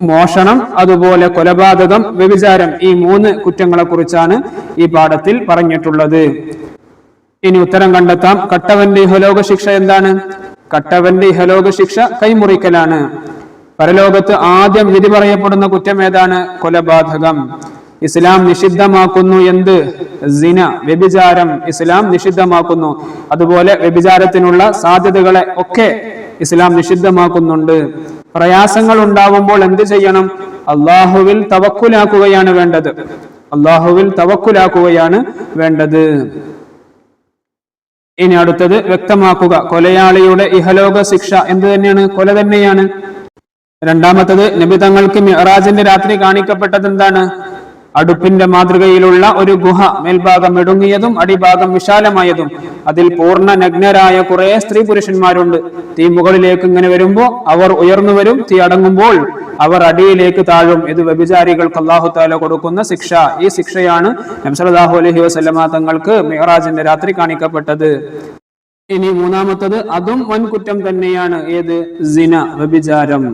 മോഷണം, അതുപോലെ കൊലപാതകം, വ്യഭിചാരം, ഈ 3 കുറ്റങ്ങളെ കുറിച്ചാണ് ഈ പാഠത്തിൽ പറഞ്ഞിട്ടുള്ളത്. ഇനി ഉത്തരം കണ്ടെത്താം. കട്ടവന്റെ ഇഹലോക ശിക്ഷ എന്താണ്? കട്ടവന്റെ ഇഹലോക ശിക്ഷ കൈമുറിക്കലാണ്. പരലോകത്ത് ആദ്യം വിധി പറയപ്പെടുന്ന കുറ്റം ഏതാണ്? കൊലപാതകം. ഇസ്ലാം നിഷിദ്ധമാക്കുന്നു എന്ത്? സിന, വ്യഭിചാരം ഇസ്ലാം നിഷിദ്ധമാക്കുന്നു. അതുപോലെ വ്യഭിചാരത്തിനുള്ള സാധ്യതകളെ ഒക്കെ ഇസ്ലാം നിഷിദ്ധമാക്കുന്നുണ്ട്. പ്രയാസങ്ങൾ ഉണ്ടാവുമ്പോൾ എന്ത് ചെയ്യണം? അള്ളാഹുവിൽ തവക്കുലാക്കുകയാണ് വേണ്ടത്. അള്ളാഹുവിൽ തവക്കുലാക്കുകയാണ് വേണ്ടത്. ഇനി അടുത്തത് വ്യക്തമാക്കുക. കൊലയാളിയുടെ ഇഹലോക ശിക്ഷ എന്ത് തന്നെയാണ്? കൊല തന്നെയാണ്. രണ്ടാമത്തത്, നബി തങ്ങൾക്ക് മിഅ്റാജിന്റെ രാത്രി കാണിക്കപ്പെട്ടത് എന്താണ്? അടുപ്പിന്റെ മാതൃകയിലുള്ള ഒരു ഗുഹ, മേൽഭാഗം ഇടുങ്ങിയതും അടിഭാഗം വിശാലമായതും അതിൽ പൂർണ്ണ നഗ്നരായ കുറെ സ്ത്രീ പുരുഷന്മാരുണ്ട്. തീ മുകളിലേക്ക് ഇങ്ങനെ വരുമ്പോ അവർ ഉയർന്നു വരും, തീ അടങ്ങുമ്പോൾ അവർ അടിയിലേക്ക് താഴും. ഇത് വ്യഭിചാരികൾക്ക് അല്ലാഹു തആല കൊടുക്കുന്ന ശിക്ഷ. ഈ ശിക്ഷയാണ് നബി സല്ലല്ലാഹു അലൈഹി വസല്ലമ തങ്ങൾക്ക് മിഅ്റാജിന്റെ രാത്രി കാണിക്കപ്പെട്ടത്. ഇനി മൂന്നാമത്തത്, അതും വൻകുറ്റം തന്നെയാണ്. ഏത്? സിന, വ്യഭിചാരം.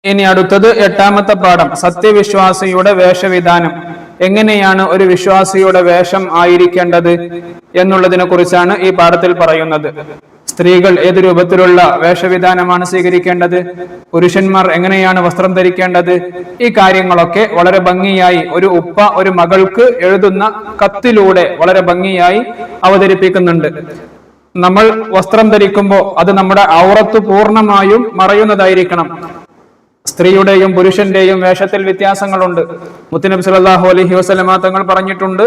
ഇനി അടുത്തത് 8ാമത്തെ പാഠം, സത്യവിശ്വാസിയുടെ വേഷവിധാനം. എങ്ങനെയാണ് ഒരു വിശ്വാസിയുടെ വേഷം ആയിരിക്കേണ്ടത് എന്നുള്ളതിനെ കുറിച്ചാണ് ഈ പാഠത്തിൽ പറയുന്നത്. സ്ത്രീകൾ ഏത് രൂപത്തിലുള്ള വേഷവിധാനമാണ് സ്വീകരിക്കേണ്ടത്? പുരുഷന്മാർ എങ്ങനെയാണ് വസ്ത്രം ധരിക്കേണ്ടത്? ഈ കാര്യങ്ങളൊക്കെ വളരെ ഭംഗിയായി ഒരു ഉപ്പ ഒരു മകൾക്ക് എഴുതുന്ന കത്തിലൂടെ വളരെ ഭംഗിയായി അവതരിപ്പിക്കുന്നുണ്ട്. നമ്മൾ വസ്ത്രം ധരിക്കുമ്പോൾ അത് നമ്മുടെ ഔറത്ത് പൂർണ്ണമായും മറയുന്നതായിരിക്കണം. സ്ത്രീയുടെയും പുരുഷന്റെയും വേഷത്തിൽ വ്യത്യാസങ്ങളുണ്ട്. മുത്തുനബി സല്ലല്ലാഹു അലൈഹി വസല്ലമ തങ്ങൾ പറഞ്ഞിട്ടുണ്ട്,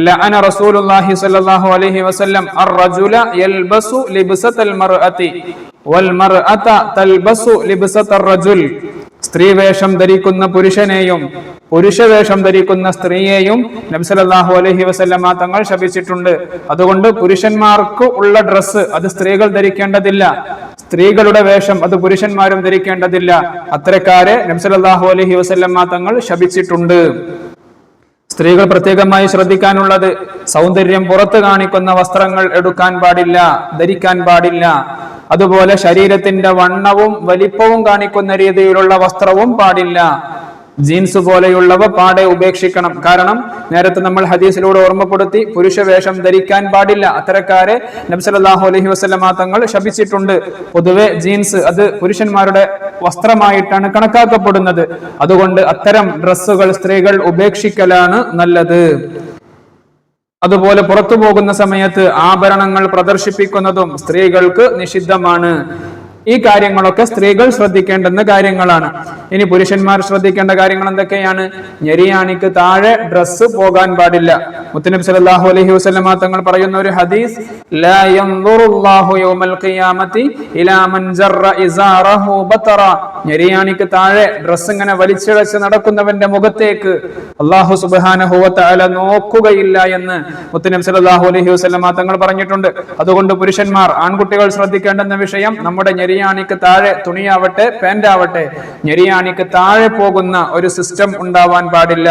ലഅന റസൂലുള്ളാഹി സല്ലല്ലാഹു അലൈഹി വസല്ലം അർ-റജുല യൽബസു ലിബ്സതൽ മർഅതി വൽ മർഅത തൽബസു ലിബ്സതർ റജുൽ. സ്ത്രീ വേഷം ധരിക്കുന്ന പുരുഷനെയും പുരുഷവേഷം ധരിക്കുന്ന സ്ത്രീയെയും നബി സല്ലല്ലാഹു അലൈഹി വസല്ലമ തങ്ങൾ ശപിച്ചിട്ടുണ്ട്. അതുകൊണ്ട് പുരുഷന്മാർക്ക് ഉള്ള ഡ്രസ്സ് അത് സ്ത്രീകൾ ധരിക്കേണ്ടതില്ല, സ്ത്രീകളുടെ വേഷം അത് പുരുഷന്മാരും ധരിക്കേണ്ടതില്ല. അത്തരക്കാരെ നബി സല്ലല്ലാഹു അലൈഹി വസല്ലമ തങ്ങൾ ശപിച്ചിട്ടുണ്ട്. സ്ത്രീകൾ പ്രത്യേകമായി ശ്രദ്ധിക്കാനുള്ളത്, സൗന്ദര്യം പുറത്തു കാണിക്കുന്ന വസ്ത്രങ്ങൾ എടുക്കാൻ പാടില്ല, ധരിക്കാൻ പാടില്ല. അതുപോലെ ശരീരത്തിന്റെ വണ്ണവും വലിപ്പവും കാണിക്കുന്ന രീതിയിലുള്ള വസ്ത്രവും പാടില്ല. ജീൻസ് പോലെയുള്ളവ പാടെ ഉപേക്ഷിക്കണം. കാരണം നേരത്തെ നമ്മൾ ഹദീസിലൂടെ ഓർമ്മപ്പെടുത്തി, പുരുഷവേഷം ധരിക്കാൻ പാടില്ല. അത്തരക്കാരെ നബി സല്ലല്ലാഹു അലൈഹി വസല്ലമ തങ്ങൾ ശപിച്ചിട്ടുണ്ട്. പൊതുവെ ജീൻസ് അത് പുരുഷന്മാരുടെ വസ്ത്രമായിട്ടാണ് കണക്കാക്കപ്പെടുന്നത്. അതുകൊണ്ട് അത്തരം ഡ്രസ്സുകൾ സ്ത്രീകൾ ഉപേക്ഷിക്കലാണ് നല്ലത്. അതുപോലെ പുറത്തു പോകുന്ന സമയത്ത് ആഭരണങ്ങൾ പ്രദർശിപ്പിക്കുന്നതും സ്ത്രീകൾക്ക് നിഷിദ്ധമാണ്. ഈ കാര്യങ്ങളൊക്കെ സ്ത്രീകൾ ശ്രദ്ധിക്കേണ്ടുന്ന കാര്യങ്ങളാണ്. ഇനി പുരുഷന്മാർ ശ്രദ്ധിക്കേണ്ട കാര്യങ്ങൾ എന്തൊക്കെയാണ്? ഞെരിയാണിക്ക് താഴെ ഡ്രസ്സ് പോകാൻ പാടില്ല. മുത്തുനബി സല്ലല്ലാഹു അലൈഹി വസല്ലമ തങ്ങൾ പറയുന്ന ഒരു ഹദീസ്, ലാ യൻദുറുല്ലാഹു യൗമൽ ഖിയാമത്തി ഇലാ മൻ ജറ ഇസാറഹു ബതറ. ഞെരിയാണിക്ക് താഴെ ഡ്രസ്സ് ഇങ്ങനെ വലിച്ചിഴച്ച് നടക്കുന്നവന്റെ മുഖത്തേക്ക് അല്ലാഹു സുബ്ഹാനഹു വ തആല നോക്കുകയില്ല എന്ന് മുത്തുനബി സല്ലല്ലാഹു അലൈഹി വസല്ലമ തങ്ങൾ പറഞ്ഞിട്ടുണ്ട്. അതുകൊണ്ട് പുരുഷന്മാർ, ആൺകുട്ടികൾ ശ്രദ്ധിക്കേണ്ടുന്ന വിഷയം, നമ്മുടെ ഞെരിയാണിക്ക് താഴെ തുണിയാവട്ടെ പാന്റാവട്ടെ ഞെരിയാണിക്ക് താഴെ പോകുന്ന ഒരു സിസ്റ്റം ഉണ്ടാവാൻ പാടില്ല.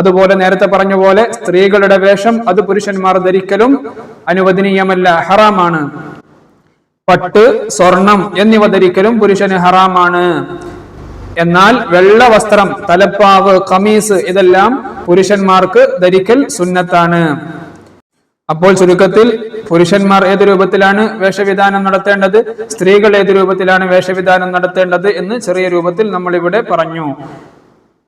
അതുപോലെ നേരത്തെ പറഞ്ഞ പോലെ സ്ത്രീകളുടെ വേഷം അത് പുരുഷന്മാർ ധരിക്കലും അനുവദനീയമല്ല, ഹറാമാണ്. പട്ട്, സ്വർണം എന്നിവ ധരിക്കലും പുരുഷന് ഹറാമാണ്. എന്നാൽ വെള്ള വസ്ത്രം, തലപ്പാവ്, ഖമീസ് ഇതെല്ലാം പുരുഷന്മാർക്ക് ധരിക്കൽ സുന്നത്താണ്. അപ്പോൾ ചുരുക്കത്തിൽ പുരുഷന്മാർ ഏത് രൂപത്തിലാണ് വേഷവിധാനം നടത്തേണ്ടത്, സ്ത്രീകൾ ഏത് രൂപത്തിലാണ് വേഷവിധാനം നടത്തേണ്ടത് എന്ന് ചെറിയ രൂപത്തിൽ നമ്മൾ ഇവിടെ പറഞ്ഞു.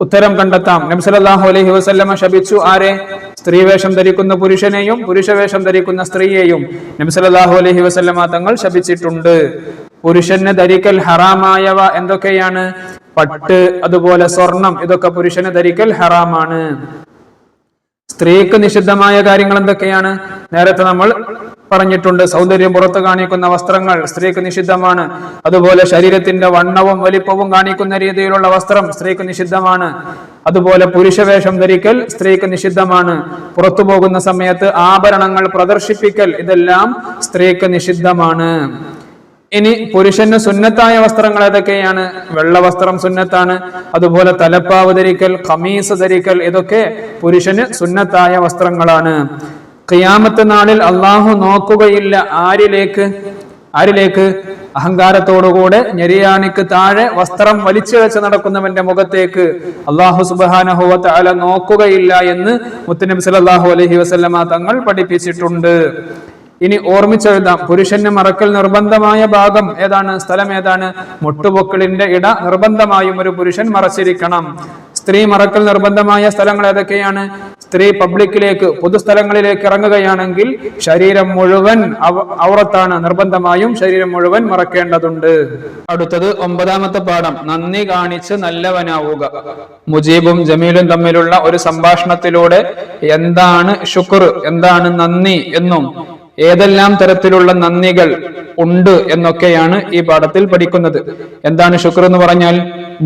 ഉത്തരം കണ്ടെത്താം. നബി സല്ലല്ലാഹു അലൈഹി വസല്ലമ ശപിച്ചു ആരെ? സ്ത്രീവേഷം ധരിക്കുന്ന പുരുഷനെയും പുരുഷവേഷം ധരിക്കുന്ന സ്ത്രീയെയും നബി സല്ലല്ലാഹു അലൈഹി വസല്ലമ തങ്ങൾ ശപിച്ചിട്ടുണ്ട്. പുരുഷന് ധരിക്കൽ ഹറാമായവ എന്തൊക്കെയാണ്? പട്ട്, അതുപോലെ സ്വർണം, ഇതൊക്കെ പുരുഷന് ധരിക്കൽ ഹറാമാണ്. സ്ത്രീക്ക് നിഷിദ്ധമായ കാര്യങ്ങൾ എന്തൊക്കെയാണ്? നേരത്തെ നമ്മൾ പറഞ്ഞിട്ടുണ്ട്. സൗന്ദര്യം പുറത്തു കാണിക്കുന്ന വസ്ത്രങ്ങൾ സ്ത്രീക്ക് നിഷിദ്ധമാണ്. അതുപോലെ ശരീരത്തിന്റെ വണ്ണവും വലിപ്പവും കാണിക്കുന്ന രീതിയിലുള്ള വസ്ത്രം സ്ത്രീക്ക് നിഷിദ്ധമാണ്. അതുപോലെ പുരുഷവേഷം ധരിക്കൽ സ്ത്രീക്ക് നിഷിദ്ധമാണ്. പുറത്തു പോകുന്ന സമയത്ത് ആഭരണങ്ങൾ പ്രദർശിപ്പിക്കൽ ഇതെല്ലാം സ്ത്രീക്ക് നിഷിദ്ധമാണ്. ഇനി പുരുഷന് സുന്നത്തായ വസ്ത്രങ്ങൾ ഏതൊക്കെയാണ്? വെള്ള വസ്ത്രം സുന്നത്താണ്. അതുപോലെ തലപ്പാവ് ധരിക്കൽ, ഖമീസ് ധരിക്കൽ, ഇതൊക്കെ പുരുഷന് സുന്നത്തായ വസ്ത്രങ്ങളാണ്. ഖിയാമത്ത് നാളിൽ അള്ളാഹു നോക്കുകയില്ല ആരിലേക്ക്? അഹങ്കാരത്തോടുകൂടെ ഞെരിയാണിക്ക് താഴെ വസ്ത്രം വലിച്ചിഴച്ച് നടക്കുന്നവന്റെ മുഖത്തേക്ക് അള്ളാഹു സുബ്ഹാനഹു വ തആല നോക്കുകയില്ല എന്ന് മുത്തുനബി സല്ലല്ലാഹു അലൈഹി വസല്ലമ തങ്ങൾ പഠിപ്പിച്ചിട്ടുണ്ട്. ഇനി ഓർമ്മിച്ചെഴുതാം. പുരുഷന് മറക്കൽ നിർബന്ധമായ ഭാഗം ഏതാണ്? സ്ഥലം ഏതാണ്? മുട്ടുപൊക്കിളിന്റെ ഇട നിർബന്ധമായും ഒരു പുരുഷൻ മറച്ചിരിക്കണം. സ്ത്രീ മറക്കൽ നിർബന്ധമായ സ്ഥലങ്ങൾ ഏതൊക്കെയാണ്? സ്ത്രീ പബ്ലിക്കിലേക്ക്, പൊതുസ്ഥലങ്ങളിലേക്ക് ഇറങ്ങുകയാണെങ്കിൽ ശരീരം മുഴുവൻ ഔറത്താണ്. നിർബന്ധമായും ശരീരം മുഴുവൻ മറക്കേണ്ടതുണ്ട്. അടുത്തത് 9ാമത്തെ പാഠം, നന്ദി കാണിച്ച് നല്ലവനാവുക. മുജീബും ജമീലും തമ്മിലുള്ള ഒരു സംഭാഷണത്തിലൂടെ എന്താണ് ശുക്ർ, എന്താണ് നന്ദി എന്നും ഏതെല്ലാം തരത്തിലുള്ള നന്ദികൾ ഉണ്ട് എന്നൊക്കെയാണ് ഈ പാഠത്തിൽ പഠിക്കുന്നത്. എന്താണ് ശുക്ർ എന്ന് പറഞ്ഞാൽ?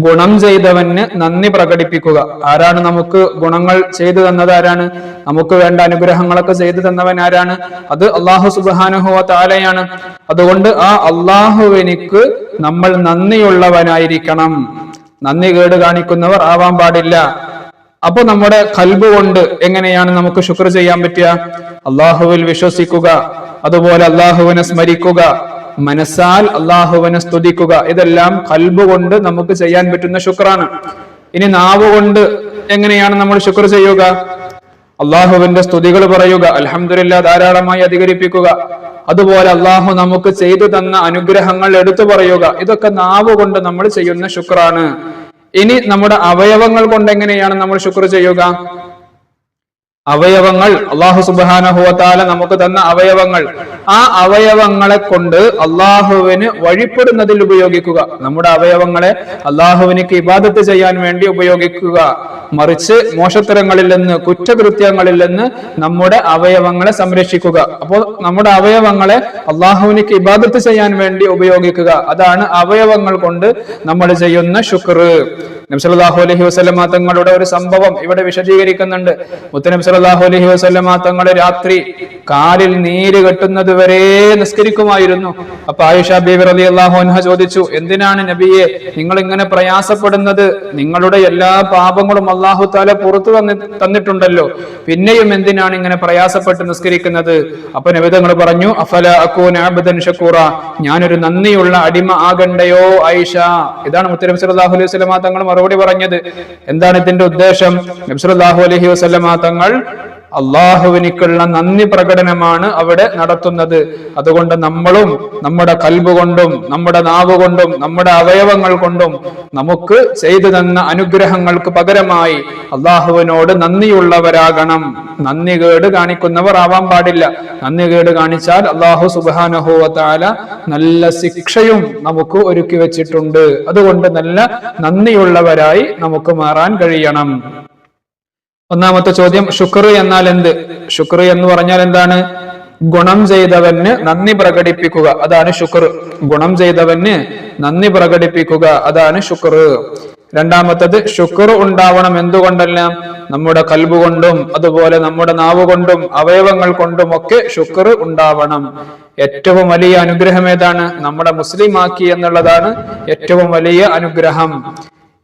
ഗുണം ചെയ്തവന് നന്ദി പ്രകടിപ്പിക്കുക. ആരാണ് നമുക്ക് ഗുണങ്ങൾ ചെയ്തു തന്നത്? ആരാണ് നമുക്ക് വേണ്ട അനുഗ്രഹങ്ങളൊക്കെ ചെയ്തു തന്നവൻ? ആരാണ്? അത് അള്ളാഹു സുബ്ഹാനഹു വ തആലയാണ്. അതുകൊണ്ട് ആ അള്ളാഹുവിനിക്ക് നമ്മൾ നന്ദിയുള്ളവനായിരിക്കണം. നന്ദി കേട് കാണിക്കുന്നവർ ആവാൻ പാടില്ല. അപ്പൊ നമ്മുടെ ഖൽബ് കൊണ്ട് എങ്ങനെയാണ് നമുക്ക് ശുക്ർ ചെയ്യാൻ പറ്റുക? അള്ളാഹുവിൽ വിശ്വസിക്കുക, അതുപോലെ അള്ളാഹുവിനെ സ്മരിക്കുക, മനസ്സാൽ അള്ളാഹുവിനെ സ്തുതിക്കുക. ഇതെല്ലാം ഖൽബ് കൊണ്ട് നമുക്ക് ചെയ്യാൻ പറ്റുന്ന ശുക്റാണ്. ഇനി നാവ് കൊണ്ട് എങ്ങനെയാണ് നമ്മൾ ശുക്ർ ചെയ്യുക? അള്ളാഹുവിന്റെ സ്തുതികൾ പറയുക, അൽഹംദുലില്ലാഹ് ധാരാളമായി അധികരിപ്പിക്കുക. അതുപോലെ അള്ളാഹു നമുക്ക് ചെയ്തു തന്ന അനുഗ്രഹങ്ങൾ എടുത്തു പറയുക. ഇതൊക്കെ നാവ് കൊണ്ട് നമ്മൾ ചെയ്യുന്ന ശുക്റാണ്. ഇനി നമ്മുടെ അവയവങ്ങൾ കൊണ്ട് എങ്ങനെയാണ് നമ്മൾ ശുക്ർ ചെയ്യുക? അവയവങ്ങൾ, അള്ളാഹു സുബ്ഹാനഹു വ തആല നമുക്ക് തന്ന അവയവങ്ങൾ, ആ അവയവങ്ങളെ കൊണ്ട് അള്ളാഹുവിന് വഴിപ്പെടുന്നതിൽ ഉപയോഗിക്കുക. നമ്മുടെ അവയവങ്ങളെ അള്ളാഹുവിനിക്ക് ഇബാദത്ത് ചെയ്യാൻ വേണ്ടി ഉപയോഗിക്കുക. മറിച്ച് മോശത്തരങ്ങളിൽ നിന്ന്, കുറ്റകൃത്യങ്ങളിൽ നിന്ന് നമ്മുടെ അവയവങ്ങളെ സംരക്ഷിക്കുക. അപ്പോൾ നമ്മുടെ അവയവങ്ങളെ അള്ളാഹുവിനിക്ക് ഇബാദത്ത് ചെയ്യാൻ വേണ്ടി ഉപയോഗിക്കുക. അതാണ് അവയവങ്ങൾ കൊണ്ട് നമ്മൾ ചെയ്യുന്ന ശുക്ർ. നബി സല്ലല്ലാഹു അലൈഹി വസല്ലമ തങ്ങളുടെ ഒരു സംഭവം ഇവിടെ വിശദീകരിക്കുന്നുണ്ട്. മുത്തനബി സല്ലല്ലാഹു അലൈഹി വസല്ലമ തങ്ങൾ രാത്രി കാലിൽ നീര് കെട്ടുന്നത് വരെ നിസ്കരിക്കുമായിരുന്നു. അപ്പൊ ആയിഷ ബീവി റളിയല്ലാഹു അൻഹ ചോദിച്ചു, എന്തിനാണ് നബിയെ നിങ്ങൾ ഇങ്ങനെ പ്രയാസപ്പെടുന്നത്? നിങ്ങളുടെ എല്ലാ പാപങ്ങളും അല്ലാഹു തആല പുറത്തു തന്നിട്ടുണ്ടല്ലോ, പിന്നെയും എന്തിനാണ് ഇങ്ങനെ പ്രയാസപ്പെട്ട് നിസ്കരിക്കുന്നത്? അപ്പൊ നബി തങ്ങൾ പറഞ്ഞു, അഫല അകൂന അബ്ദൻ ശകൂറ, ഞാനൊരു നന്ദിയുള്ള അടിമ ആകണ്ടയോ ആയിഷ? ഇതാണ് മുത്തനബി സല്ലല്ലാഹു അലൈഹി വസല്ലമ തങ്ങൾ മറുപടി പറഞ്ഞത്. എന്താണ് ഇതിന്റെ ഉദ്ദേശം? നബി സല്ലല്ലാഹു അലൈഹി വസല്ലമ തങ്ങൾ അള്ളാഹുവിനിക്കുള്ള നന്ദി പ്രകടനമാണ് അവിടെ നടത്തുന്നത്. അതുകൊണ്ട് നമ്മളും നമ്മുടെ കൽബ് കൊണ്ടും നമ്മുടെ നാവ് കൊണ്ടും നമ്മുടെ അവയവങ്ങൾ കൊണ്ടും നമുക്ക് ചെയ്തു തന്ന അനുഗ്രഹങ്ങൾക്ക് പകരമായി അള്ളാഹുവിനോട് നന്ദിയുള്ളവരാകണം. നന്ദി കേട് കാണിക്കുന്നവർ ആവാൻ പാടില്ല. നന്ദി കേട് കാണിച്ചാൽ അള്ളാഹു സുബ്ഹാനഹു വ തആല നല്ല ശിക്ഷയും നമുക്ക് ഒരുക്കി വെച്ചിട്ടുണ്ട്. അതുകൊണ്ട് നല്ല നന്ദിയുള്ളവരായി നമുക്ക് മാറാൻ കഴിയണം. ഒന്നാമത്തെ ചോദ്യം, ശുക്ർ എന്നാൽ എന്ത്? ശുക്ർ എന്ന് പറഞ്ഞാൽ എന്താണ്? ഗുണം ചെയ്തവന് നന്ദി പ്രകടിപ്പിക്കുക, അതാണ് ശുക്ർ. ഗുണം ചെയ്തവന് നന്ദി പ്രകടിപ്പിക്കുക, അതാണ് ശുക്ർ. രണ്ടാമത്തത്, ശുക്ർ ഉണ്ടാവണം എന്തുകൊണ്ടെല്ലാം? നമ്മുടെ കൽബ് കൊണ്ടും അതുപോലെ നമ്മുടെ നാവ് കൊണ്ടും അവയവങ്ങൾ കൊണ്ടും ഒക്കെ ശുക്ർ ഉണ്ടാവണം. ഏറ്റവും വലിയ അനുഗ്രഹം ഏതാണ്? നമ്മുടെ മുസ്ലിം ആക്കി എന്നുള്ളതാണ് ഏറ്റവും വലിയ അനുഗ്രഹം.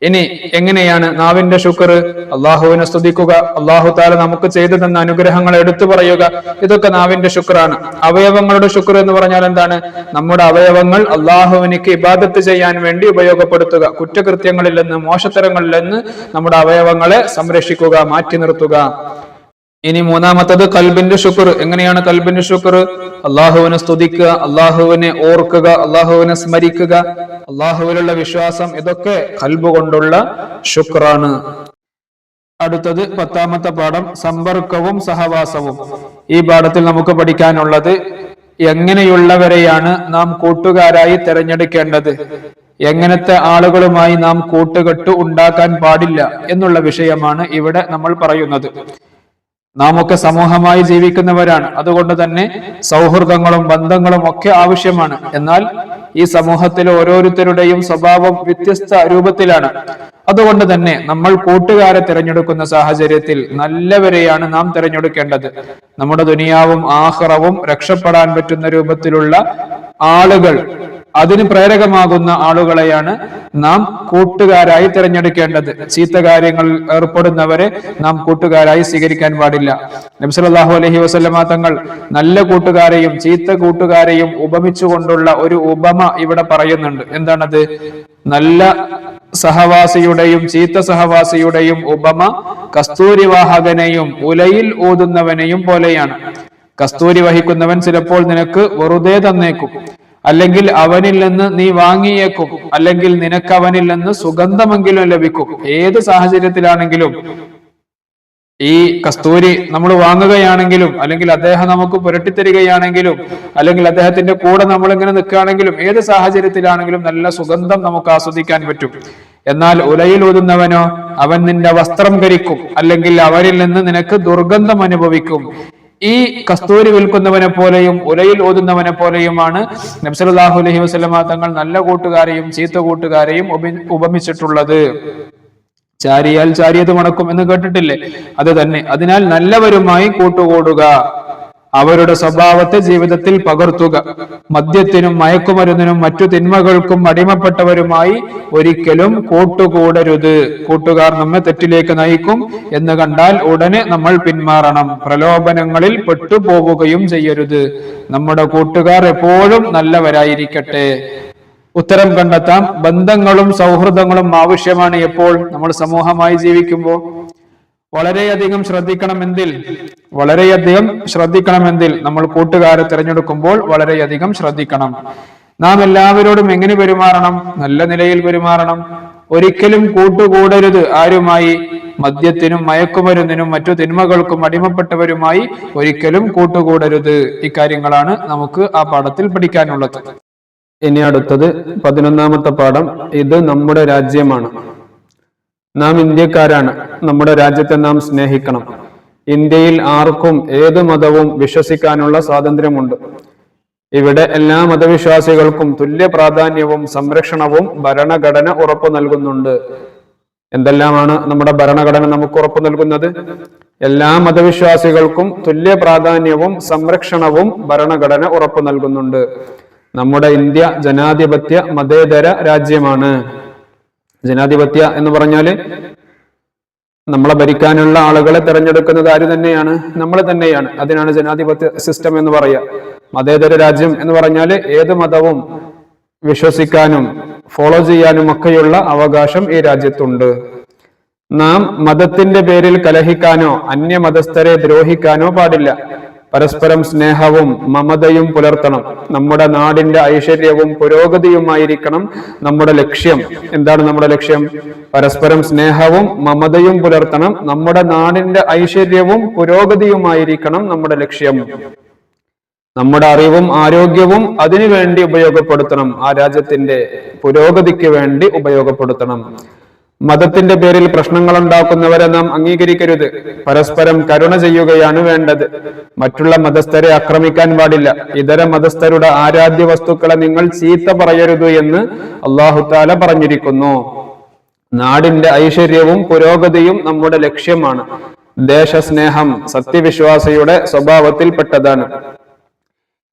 ഇനി എങ്ങനെയാണ് നാവിന്റെ ശുക്ർ? അള്ളാഹുവിനെ സ്തുതിക്കുക, അള്ളാഹു താല നമുക്ക് ചെയ്തു തന്ന അനുഗ്രഹങ്ങൾ എടുത്തു പറയുക, ഇതൊക്കെ നാവിന്റെ ശുക്റാണ്. അവയവങ്ങളുടെ ശുക്ർ എന്ന് പറഞ്ഞാൽ എന്താണ്? നമ്മുടെ അവയവങ്ങൾ അള്ളാഹുവിനിക്ക് ഇബാദത്ത് ചെയ്യാൻ വേണ്ടി ഉപയോഗപ്പെടുത്തുക. കുറ്റകൃത്യങ്ങളിൽ നിന്ന്, മോശത്തരങ്ങളിൽ നിന്ന് നമ്മുടെ അവയവങ്ങളെ സംരക്ഷിക്കുക, മാറ്റി നിർത്തുക. ഇനി മൂന്നാമത്തത് കൽബിന്റെ ശുക്ർ. എങ്ങനെയാണ് കൽബിന്റെ ശുക്ർ? അള്ളാഹുവിനെ സ്തുതിക്കുക, അള്ളാഹുവിനെ ഓർക്കുക, അള്ളാഹുവിനെ സ്മരിക്കുക, അള്ളാഹുവിലുള്ള വിശ്വാസം, ഇതൊക്കെ കൽബ് കൊണ്ടുള്ള ശുക്റാണ്. അടുത്തത് 10ാമത്തെ പാഠം സമ്പർക്കവും സഹവാസവും. ഈ പാഠത്തിൽ നമുക്ക് പഠിക്കാനുള്ളത് എങ്ങനെയുള്ളവരെയാണ് നാം കൂട്ടുകാരായി തിരഞ്ഞെടുക്കേണ്ടത്, എങ്ങനത്തെ ആളുകളുമായി നാം കൂട്ടുകെട്ട് ഉണ്ടാക്കാൻ പാടില്ല എന്നുള്ള വിഷയമാണ് ഇവിടെ നമ്മൾ പറയുന്നത്. നാം ഒക്കെ സമൂഹമായി ജീവിക്കുന്നവരാണ്. അതുകൊണ്ട് തന്നെ സൗഹൃദങ്ങളും ബന്ധങ്ങളും ഒക്കെ ആവശ്യമാണ്. എന്നാൽ ഈ സമൂഹത്തിലെ ഓരോരുത്തരുടെയും സ്വഭാവം വ്യത്യസ്ത രൂപത്തിലാണ്. അതുകൊണ്ട് തന്നെ നമ്മൾ കൂട്ടുകാരെ തിരഞ്ഞെടുക്കുന്ന സാഹചര്യത്തിൽ നല്ലവരെയാണ് നാം തിരഞ്ഞെടുക്കേണ്ടത്. നമ്മുടെ ദുനിയാവും ആഖിറവും രക്ഷപ്പെടാൻ പറ്റുന്ന രൂപത്തിലുള്ള ആളുകൾ, അതിന് പ്രേരകമാകുന്ന ആളുകളെയാണ് നാം കൂട്ടുകാരായി തിരഞ്ഞെടുക്കേണ്ടത്. ചീത്ത കാര്യങ്ങളിൽ ഏർപ്പെടുന്നവരെ നാം കൂട്ടുകാരായി സ്വീകരിക്കാൻ പാടില്ല. നബി സല്ലല്ലാഹു അലൈഹി വസല്ലമ തങ്ങൾ നല്ല കൂട്ടുകാരെയും ചീത്ത കൂട്ടുകാരെയും ഉപമിച്ചുകൊണ്ടുള്ള ഒരു ഉപമ ഇവിടെ പറയുന്നുണ്ട്. എന്താണത്? നല്ല സഹവാസിയുടെയും ചീത്ത സഹവാസിയുടെയും ഉപമ കസ്തൂരി വാഹകനെയും ഉലയിൽ ഊതുന്നവനെയും പോലെയാണ്. കസ്തൂരി വഹിക്കുന്നവൻ ചിലപ്പോൾ നിനക്ക് വെറുതെ തന്നേക്കും, അല്ലെങ്കിൽ അവനിൽ നിന്ന് നീ വാങ്ങിയേക്കും, അല്ലെങ്കിൽ നിനക്ക് അവനിൽ നിന്ന് സുഗന്ധമെങ്കിലും ലഭിക്കും. ഏത് സാഹചര്യത്തിലാണെങ്കിലും ഈ കസ്തൂരി നമ്മൾ വാങ്ങുകയാണെങ്കിലും, അല്ലെങ്കിൽ അദ്ദേഹം നമുക്ക് പുരട്ടിത്തരികയാണെങ്കിലും, അല്ലെങ്കിൽ അദ്ദേഹത്തിന്റെ കൂടെ നമ്മൾ ഇങ്ങനെ നിൽക്കുകയാണെങ്കിലും, ഏത് സാഹചര്യത്തിലാണെങ്കിലും നല്ല സുഗന്ധം നമുക്ക് ആസ്വദിക്കാൻ പറ്റും. എന്നാൽ ഉലയിൽ ഊതുന്നവനോ, അവൻ നിന്റെ വസ്ത്രം കരിക്കും, അല്ലെങ്കിൽ അവരിൽ നിന്ന് നിനക്ക് ദുർഗന്ധം അനുഭവിക്കും. ഈ കസ്തൂരി വിൽക്കുന്നവനെ പോലെയും ഉലയിൽ ഓതുന്നവനെ പോലെയുമാണ് നബി സല്ലല്ലാഹു അലൈഹി വസല്ലമ തങ്ങൾ നല്ല കൂട്ടുകാരെയും ചീത്ത കൂട്ടുകാരെയും ഉപമിച്ചിട്ടുള്ളത്. ചാരിയാൽ ചാരിയത് മണക്കും എന്ന് കേട്ടിട്ടില്ലേ? അത് തന്നെ. അതിനാൽ നല്ലവരുമായി കൂട്ടുകൂടുക, അവരുടെ സ്വഭാവത്തെ ജീവിതത്തിൽ പകർത്തുക. മദ്യത്തിനും മയക്കുമരുന്നിനും മറ്റു തിന്മകൾക്കും അടിമപ്പെട്ടവരുമായി ഒരിക്കലും കൂട്ടുകൂടരുത്. കൂട്ടുകാർ നമ്മെ തെറ്റിലേക്ക് നയിക്കും എന്ന് കണ്ടാൽ ഉടനെ നമ്മൾ പിന്മാറണം. പ്രലോഭനങ്ങളിൽ പെട്ടുപോവുകയും ചെയ്യരുത്. നമ്മുടെ കൂട്ടുകാർ എപ്പോഴും നല്ലവരായിരിക്കട്ടെ. ഉത്തരം കണ്ടെത്താം. ബന്ധങ്ങളും സൗഹൃദങ്ങളും ആവശ്യമാണ്. എപ്പോൾ? നമ്മൾ സമൂഹമായി ജീവിക്കുമ്പോൾ വളരെയധികം ശ്രദ്ധിക്കണമെങ്കിൽ നമ്മൾ കൂട്ടുകാരെ തിരഞ്ഞെടുക്കുമ്പോൾ വളരെയധികം ശ്രദ്ധിക്കണം. നാം എല്ലാവരോടും എങ്ങനെ പെരുമാറണം? നല്ല നിലയിൽ പെരുമാറണം. ഒരിക്കലും കൂട്ടുകൂടരുത്. ആരുമായി? മദ്യത്തിനും മയക്കുമരുന്നിനും മറ്റു തിന്മകൾക്കും അടിമപ്പെട്ടവരുമായി ഒരിക്കലും കൂട്ടുകൂടരുത്. ഇക്കാര്യങ്ങളാണ് നമുക്ക് ആ പാഠത്തിൽ പഠിക്കാനുള്ളത്. ഇനി അടുത്തത് 11ാമത്തെ പാഠം. ഇത് നമ്മുടെ രാജ്യമാണ്, നാം ഇന്ത്യക്കാരാണ്, നമ്മുടെ രാജ്യത്തെ നാം സ്നേഹിക്കണം. ഇന്ത്യയിൽ ആർക്കും ഏത് മതവും വിശ്വസിക്കാനുള്ള സ്വാതന്ത്ര്യമുണ്ട്. ഇവിടെ എല്ലാ മതവിശ്വാസികൾക്കും തുല്യ പ്രാധാന്യവും സംരക്ഷണവും ഭരണഘടന ഉറപ്പു നൽകുന്നുണ്ട്. എന്തെല്ലാമാണ് നമ്മുടെ ഭരണഘടന നമുക്ക് ഉറപ്പു നൽകുന്നത്? എല്ലാ മതവിശ്വാസികൾക്കും തുല്യ പ്രാധാന്യവും സംരക്ഷണവും ഭരണഘടന ഉറപ്പു നൽകുന്നുണ്ട്. നമ്മുടെ ഇന്ത്യ ജനാധിപത്യ മതേതര രാജ്യമാണ്. ജനാധിപത്യ എന്ന് പറഞ്ഞാല് നമ്മളെ ഭരിക്കാനുള്ള ആളുകളെ തിരഞ്ഞെടുക്കുന്നത് ആര് തന്നെയാണ്? നമ്മൾ തന്നെയാണ്. അതിനാണ് ജനാധിപത്യ സിസ്റ്റം എന്ന് പറയുക. മതേതര രാജ്യം എന്ന് പറഞ്ഞാൽ ഏത് മതവും വിശ്വസിക്കാനും ഫോളോ ചെയ്യാനും ഒക്കെയുള്ള അവകാശം ഈ രാജ്യത്തുണ്ട്. നാം മതത്തിന്റെ പേരിൽ കലഹിക്കാനോ അന്യമതസ്ഥരെ ദ്രോഹിക്കാനോ പാടില്ല. പരസ്പരം സ്നേഹവും മമതയും പുലർത്തണം. നമ്മുടെ നാടിന്റെ ഐശ്വര്യവും പുരോഗതിയുമായിരിക്കണം നമ്മുടെ ലക്ഷ്യം. എന്താണ് നമ്മുടെ ലക്ഷ്യം? പരസ്പരം സ്നേഹവും മമതയും പുലർത്തണം. നമ്മുടെ നാടിന്റെ ഐശ്വര്യവും പുരോഗതിയുമായിരിക്കണം നമ്മുടെ ലക്ഷ്യം. നമ്മുടെ അറിവും ആരോഗ്യവും അതിനു വേണ്ടി ഉപയോഗപ്പെടുത്തണം. ആ രാജ്യത്തിന്റെ പുരോഗതിക്ക് വേണ്ടി ഉപയോഗപ്പെടുത്തണം. മതത്തിന്റെ പേരിൽ പ്രശ്നങ്ങൾ ഉണ്ടാക്കുന്നവരെ നാം അംഗീകരിക്കരുത്. പരസ്പരം കരുണ ചെയ്യുകയാണ് വേണ്ടത്. മറ്റുള്ള മതസ്ഥരെ ആക്രമിക്കാൻ പാടില്ല. ഇതര മതസ്ഥരുടെ ആരാധ്യ വസ്തുക്കളെ നിങ്ങൾ ചീത്ത പറയരുത് എന്ന് അല്ലാഹു തആല പറഞ്ഞിരിക്കുന്നു. നാടിന്റെ ഐശ്വര്യവും പുരോഗതിയും നമ്മുടെ ലക്ഷ്യമാണ്. ദേശസ്നേഹം സത്യവിശ്വാസിയുടെ സ്വഭാവത്തിൽപ്പെട്ടതാണ്.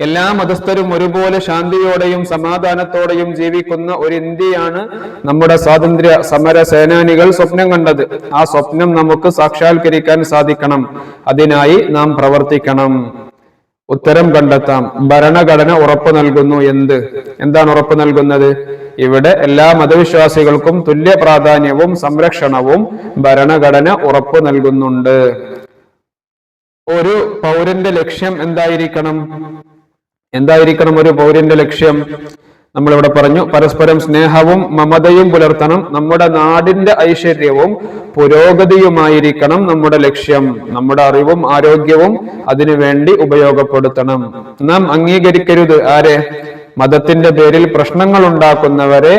എല്ലാ മതസ്ഥരും ഒരുപോലെ ശാന്തിയോടെയും സമാധാനത്തോടെയും ജീവിക്കുന്ന ഒരു ഇന്ത്യയാണ് നമ്മുടെ സ്വാതന്ത്ര്യ സമര സേനാനികൾ സ്വപ്നം കണ്ടത്. ആ സ്വപ്നം നമുക്ക് സാക്ഷാത്കരിക്കാൻ സാധിക്കണം. അതിനായി നാം പ്രവർത്തിക്കണം. ഉത്തരം കണ്ടെത്താം. ഭരണഘടന ഉറപ്പു നൽകുന്നു. എന്താണ് ഉറപ്പു നൽകുന്നത്? ഇവിടെ എല്ലാ മതവിശ്വാസികൾക്കും തുല്യ പ്രാധാന്യവും സംരക്ഷണവും ഭരണഘടന ഉറപ്പു നൽകുന്നുണ്ട്. ഒരു പൗരന്റെ ലക്ഷ്യം എന്തായിരിക്കണം? ഒരു പൗരന്റെ ലക്ഷ്യം നമ്മളിവിടെ പറഞ്ഞു, പരസ്പരം സ്നേഹവും മമതയും പുലർത്തണം. നമ്മുടെ നാടിന്റെ ഐശ്വര്യവും പുരോഗതിയുമായിരിക്കണം നമ്മുടെ ലക്ഷ്യം. നമ്മുടെ അറിവും ആരോഗ്യവും അതിനു വേണ്ടി ഉപയോഗപ്പെടുത്തണം. നാം അംഗീകരിക്കരുത് ആരെ? മതത്തിന്റെ പേരിൽ പ്രശ്നങ്ങൾ ഉണ്ടാക്കുന്നവരെ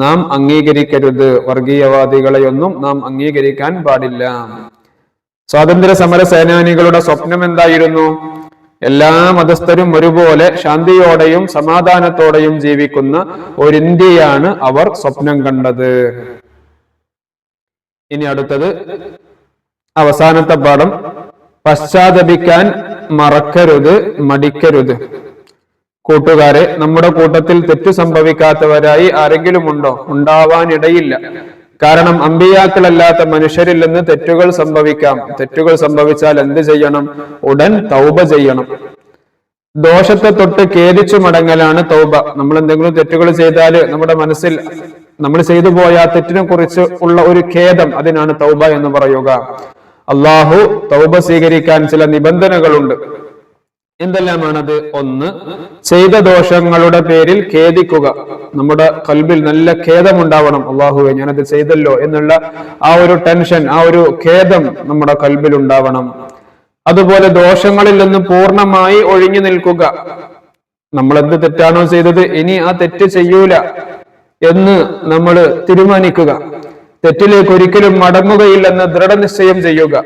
നാം അംഗീകരിക്കരുത്. വർഗീയവാദികളെയൊന്നും നാം അംഗീകരിക്കാൻ പാടില്ല. സ്വാതന്ത്ര്യ സമര സേനാനികളുടെ സ്വപ്നം എന്തായിരുന്നു? എല്ലാ മതസ്ഥരും ഒരുപോലെ ശാന്തിയോടെയും സമാധാനത്തോടെയും ജീവിക്കുന്ന ഒരു ഇന്ത്യയാണ് അവർ സ്വപ്നം കണ്ടത്. ഇനി അടുത്തത് അവസാനത്തെ പാഠം, പശ്ചാത്തപിക്കാൻ മറക്കരുത്, മടിക്കരുത്. കൂട്ടുകാരെ, നമ്മുടെ കൂട്ടത്തിൽ തെറ്റു സംഭവിക്കാത്തവരായി ആരെങ്കിലും ഉണ്ടോ? ഉണ്ടാവാനിടയില്ല. കാരണം അമ്പിയാക്കളല്ലാത്ത മനുഷ്യരിൽ നിന്ന് തെറ്റുകൾ സംഭവിക്കാം. തെറ്റുകൾ സംഭവിച്ചാൽ എന്ത് ചെയ്യണം? ഉടൻ തൗബ ചെയ്യണം. ദോഷത്തെ തൊട്ട് ഖേദിച്ചു മടങ്ങലാണ് തൗബ. നമ്മൾ എന്തെങ്കിലും തെറ്റുകൾ ചെയ്താൽ നമ്മുടെ മനസ്സിൽ നമ്മൾ ചെയ്തു പോയ ആ തെറ്റിനെ കുറിച്ച് ഉള്ള ഒരു ഖേദം, അതിനാണ് തൗബ എന്ന് പറയുക. അള്ളാഹു തൗബ സ്വീകരിക്കാൻ ചില നിബന്ധനകളുണ്ട്. എന്തെല്ലാമാണത്? ഒന്ന്, ചെയ്ത ദോഷങ്ങളുടെ പേരിൽ ഖേദിക്കുക. നമ്മുടെ കൽബിൽ നല്ല ഖേദമുണ്ടാവണം. അള്ളാഹുവെ, ഞാനത് ചെയ്തല്ലോ എന്നുള്ള ആ ഒരു ടെൻഷൻ, ആ ഒരു ഖേദം നമ്മുടെ കൽബിൽ ഉണ്ടാവണം. അതുപോലെ ദോഷങ്ങളിൽ നിന്ന് പൂർണ്ണമായി ഒഴിഞ്ഞു നിൽക്കുക. നമ്മൾ എന്ത് തെറ്റാണോ ചെയ്തത്, ഇനി ആ തെറ്റ് ചെയ്യൂല എന്ന് നമ്മൾ തീരുമാനിക്കുക. തെറ്റിലേക്ക് ഒരിക്കലും മടങ്ങുകയില്ലെന്ന് ദൃഢനിശ്ചയം ചെയ്യുക.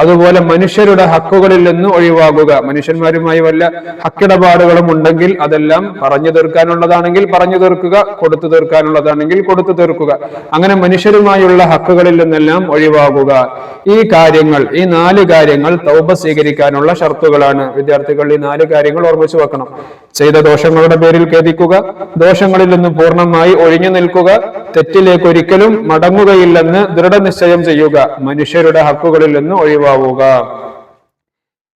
അതുപോലെ മനുഷ്യരുടെ ഹക്കുകളിൽ നിന്ന് ഒഴിവാകുക. മനുഷ്യന്മാരുമായി വല്ല ഹക്കിടപാടുകളും ഉണ്ടെങ്കിൽ അതെല്ലാം പറഞ്ഞു തീർക്കാനുള്ളതാണെങ്കിൽ പറഞ്ഞു തീർക്കുക, കൊടുത്തു തീർക്കാനുള്ളതാണെങ്കിൽ കൊടുത്തു തീർക്കുക. അങ്ങനെ മനുഷ്യരുമായുള്ള ഹക്കുകളിൽ നിന്നെല്ലാം ഒഴിവാകുക. ഈ കാര്യങ്ങൾ, ഈ 4 കാര്യങ്ങൾ തൗബ സ്വീകരിക്കാനുള്ള ഷർത്തുകളാണ്. വിദ്യാർത്ഥികൾ ഈ 4 കാര്യങ്ങൾ ഓർമ്മിച്ചു വെക്കണം. ചെയ്ത ദോഷങ്ങളുടെ പേരിൽ ഖേദിക്കുക, ദോഷങ്ങളിൽ നിന്ന് പൂർണ്ണമായി ഒഴിഞ്ഞു നിൽക്കുക, തെറ്റിലേക്ക് ഒരിക്കലും മടങ്ങുകയില്ലെന്ന് ദൃഢനിശ്ചയം ചെയ്യുക, മനുഷ്യരുടെ ഹക്കുകളിൽ നിന്ന് ഒഴിവാകുക.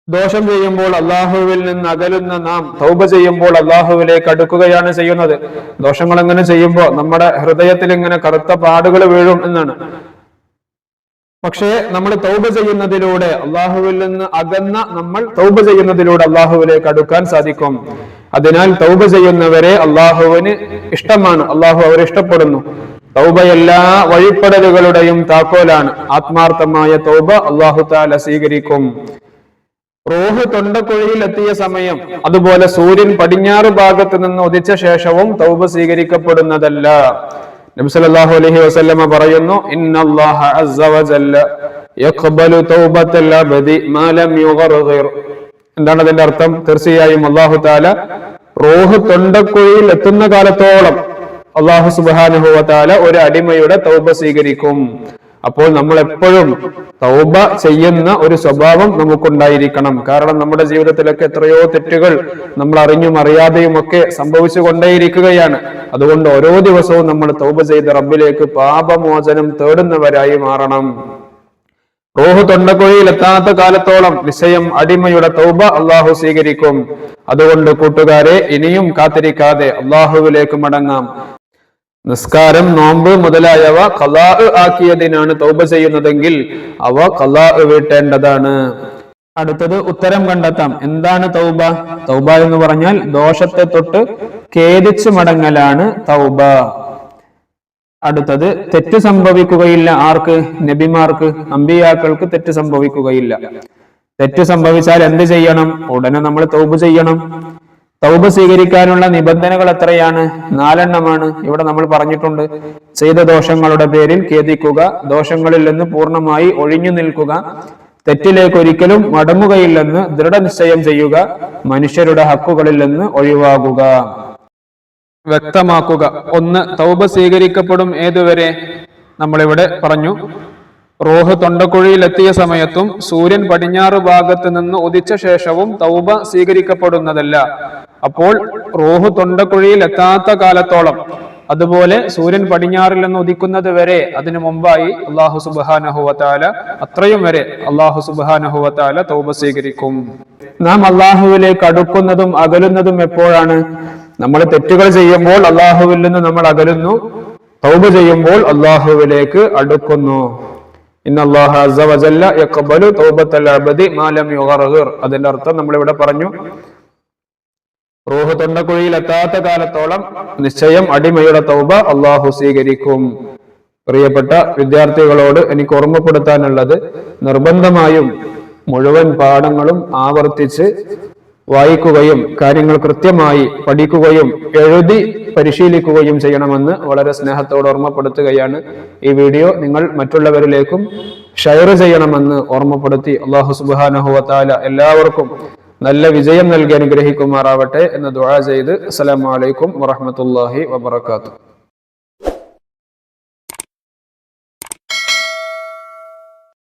ദോഷം ചെയ്യുമ്പോൾ അള്ളാഹുവിൽ നിന്ന് അകലുന്ന നാം തൗബ ചെയ്യുമ്പോൾ അള്ളാഹുവിലേക്ക് അടുക്കുകയാണ് ചെയ്യുന്നത്. ദോഷങ്ങൾ എങ്ങനെ ചെയ്യുമ്പോൾ നമ്മുടെ ഹൃദയത്തിൽ ഇങ്ങനെ കറുത്ത പാടുകൾ വീഴും എന്നാണ്. പക്ഷേ നമ്മൾ തൗബ ചെയ്യുന്നതിലൂടെ, അള്ളാഹുവിൽ നിന്ന് അകന്ന നമ്മൾ തൗബ ചെയ്യുന്നതിലൂടെ അള്ളാഹുവിലേക്ക് അടുക്കാൻ സാധിക്കും. അതിനാൽ തൗബ ചെയ്യുന്നവരെ അള്ളാഹുവിന് ഇഷ്ടമാണ്, അള്ളാഹു അവരെ ഇഷ്ടപ്പെടുന്നു. തൗബ എല്ലാ വഴിപ്പെടലുകളുടെയും താക്കോലാണ്. ആത്മാർത്ഥമായ തൗബ അള്ളാഹു തആല സ്വീകരിക്കും. റൂഹ് തൊണ്ടക്കുഴിയിൽ എത്തിയ സമയം, അതുപോലെ സൂര്യൻ പടിഞ്ഞാറ് ഭാഗത്ത് നിന്ന് ഉദിച്ച ശേഷവും തൗബ സ്വീകരിക്കപ്പെടുന്നതല്ല. നബി സല്ലല്ലാഹു അലൈഹി വസല്ലമ പറയുന്നു, ഇന്നല്ലാഹ അസ്സ വജല്ല യഖ്ബലു തൗബത്തൽ അബ്ദി മാ ലം യുഗർഗിർ. എന്താണ് അതിന്റെ അർത്ഥം? തീർച്ചയായും അല്ലാഹു തആല റൂഹ് തൊണ്ടക്കുഴിയിൽ എത്തുന്ന കാലത്തോളം അല്ലാഹു സുബ്ഹാനഹു വ തആല ഒരു അടിമയുടെ തൗബ സ്വീകരിക്കും. അപ്പോൾ നമ്മൾ എപ്പോഴും തൗബ ചെയ്യുന്ന ഒരു സ്വഭാവം നമുക്കുണ്ടായിരിക്കണം. കാരണം നമ്മുടെ ജീവിതത്തിലൊക്കെ എത്രയോ തെറ്റുകൾ നമ്മൾ അറിഞ്ഞും അറിയാതെയും ഒക്കെ സംഭവിച്ചു കൊണ്ടേയിരിക്കുകയാണ്. അതുകൊണ്ട് ഓരോ ദിവസവും നമ്മൾ തൗബ ചെയ്ത് റബ്ബിലേക്ക് പാപമോചനം തേടുന്നവരായി മാറണം. റൂഹ് തൊണ്ടക്കുഴിയിൽ എത്താത്ത കാലത്തോളം നിശ്ചയം അടിമയുടെ തൗബ അള്ളാഹു സ്വീകരിക്കും. അതുകൊണ്ട് കൂട്ടുകാരെ, ഇനിയും കാത്തിരിക്കാതെ അള്ളാഹുവിലേക്ക് മടങ്ങാം. നിസ്കാരം, നോമ്പ് മുതലായവ ഖളാ ആക്കിയതിനാണ് തൗബ ചെയ്യുന്നതെങ്കിൽ അവ ഖളാ വീട്ടേണ്ടതാണ്. അടുത്തത് ഉത്തരം കണ്ടെത്താം. എന്താണ് തൗബ? തൗബ എന്ന് പറഞ്ഞാൽ ദോഷത്തെ തൊട്ട് ഖേദിച്ചു മടങ്ങലാണ് തൗബ. അടുത്തത് തെറ്റ് സംഭവിക്കുകയില്ല. ആർക്ക്? നബിമാർക്ക്, അമ്പിയാക്കൾക്ക് തെറ്റ് സംഭവിക്കുകയില്ല. തെറ്റ് സംഭവിച്ചാൽ എന്ത് ചെയ്യണം? ഉടനെ നമ്മൾ തൗബ ചെയ്യണം. തൗബ സ്വീകരിക്കാനുള്ള നിബന്ധനകൾ എത്രയാണ്? 4 എണ്ണമാണ് ഇവിടെ നമ്മൾ പറഞ്ഞിട്ടുണ്ട്. ചെയ്ത ദോഷങ്ങളുടെ പേരിൽ ഖേദിക്കുക, ദോഷങ്ങളിൽ നിന്ന് പൂർണ്ണമായി ഒഴിഞ്ഞു നിൽക്കുക, തെറ്റിലേക്ക് ഒരിക്കലും മടങ്ങുകയില്ലെന്ന് ദൃഢനിശ്ചയം ചെയ്യുക, മനുഷ്യരുടെ ഹക്കുകളിൽ നിന്ന് ഒഴിവാകുക. വ്യക്തമാക്കുക. 1. തൗബ സ്വീകരിക്കപ്പെടും ഏതുവരെ? നമ്മളിവിടെ പറഞ്ഞു, റൂഹ് തൊണ്ടക്കുഴിയിൽ എത്തിയ സമയത്തും സൂര്യൻ പടിഞ്ഞാറ് ഭാഗത്ത് നിന്ന് ഉദിച്ച ശേഷവും തൗബ സ്വീകരിക്കപ്പെടുന്നതല്ല. അപ്പോൾ റൂഹ് തൊണ്ടക്കുഴിയിൽ എത്താത്ത കാലത്തോളം, അതുപോലെ സൂര്യൻ പടിഞ്ഞാറിൽ നിന്ന് ഉദിക്കുന്നത് വരെ, അതിനു മുമ്പായി അല്ലാഹു സുബ്ഹാനഹു വ തആല, അത്രയും വരെ അല്ലാഹു സുബ്ഹാനഹു വ തആല തൗബ സ്വീകരിക്കും. നാം അല്ലാഹുവിലേക്ക് അടുക്കുന്നതും അകലുന്നതും എപ്പോഴാണ്? നമ്മൾ തെറ്റുകൾ ചെയ്യുമ്പോൾ അള്ളാഹുവിൽ നിന്ന് നമ്മൾ അകലുന്നു, തൗബ ചെയ്യുമ്പോൾ അള്ളാഹുവിലേക്ക് അടുക്കുന്നു. ഇന്നല്ലാഹ അസ്സ വജല്ല യഖ്ബലു തൗബത്തൽ അബ്ദി മാ ലം യുഗർഗിർ. അതിന്റെ അർത്ഥം നമ്മളിവിടെ പറഞ്ഞു, റൂഹ് തൊണ്ടക്കുഴിയിൽ എത്താത്ത കാലത്തോളം നിശ്ചയം അടിമയുടെ തൗബ അള്ളാഹു സ്വീകരിക്കും. പ്രിയപ്പെട്ട വിദ്യാർത്ഥികളോട് എനിക്ക് ഓർമ്മപ്പെടുത്താനുള്ളത്, നിർബന്ധമായും മുഴുവൻ പാഠങ്ങളും ആവർത്തിച്ച് വായിക്കുകയും കാര്യങ്ങൾ കൃത്യമായി പഠിക്കുകയും എഴുതി പരിശീലിക്കുകയും ചെയ്യണമെന്ന് വളരെ സ്നേഹത്തോട് ഓർമ്മപ്പെടുത്തുകയാണ്. ഈ വീഡിയോ നിങ്ങൾ മറ്റുള്ളവരിലേക്കും ഷെയർ ചെയ്യണമെന്ന് ഓർമ്മപ്പെടുത്തി അല്ലാഹു സുബ്ഹാനഹു വ തആല എല്ലാവർക്കും നല്ല വിജയം നൽകി അനുഗ്രഹിക്കുമാറാവട്ടെ എന്ന് ദുആ ചെയ്ത് അസ്സലാമു അലൈക്കും വറഹ്മത്തുള്ളാഹി വബറകാതുഹു.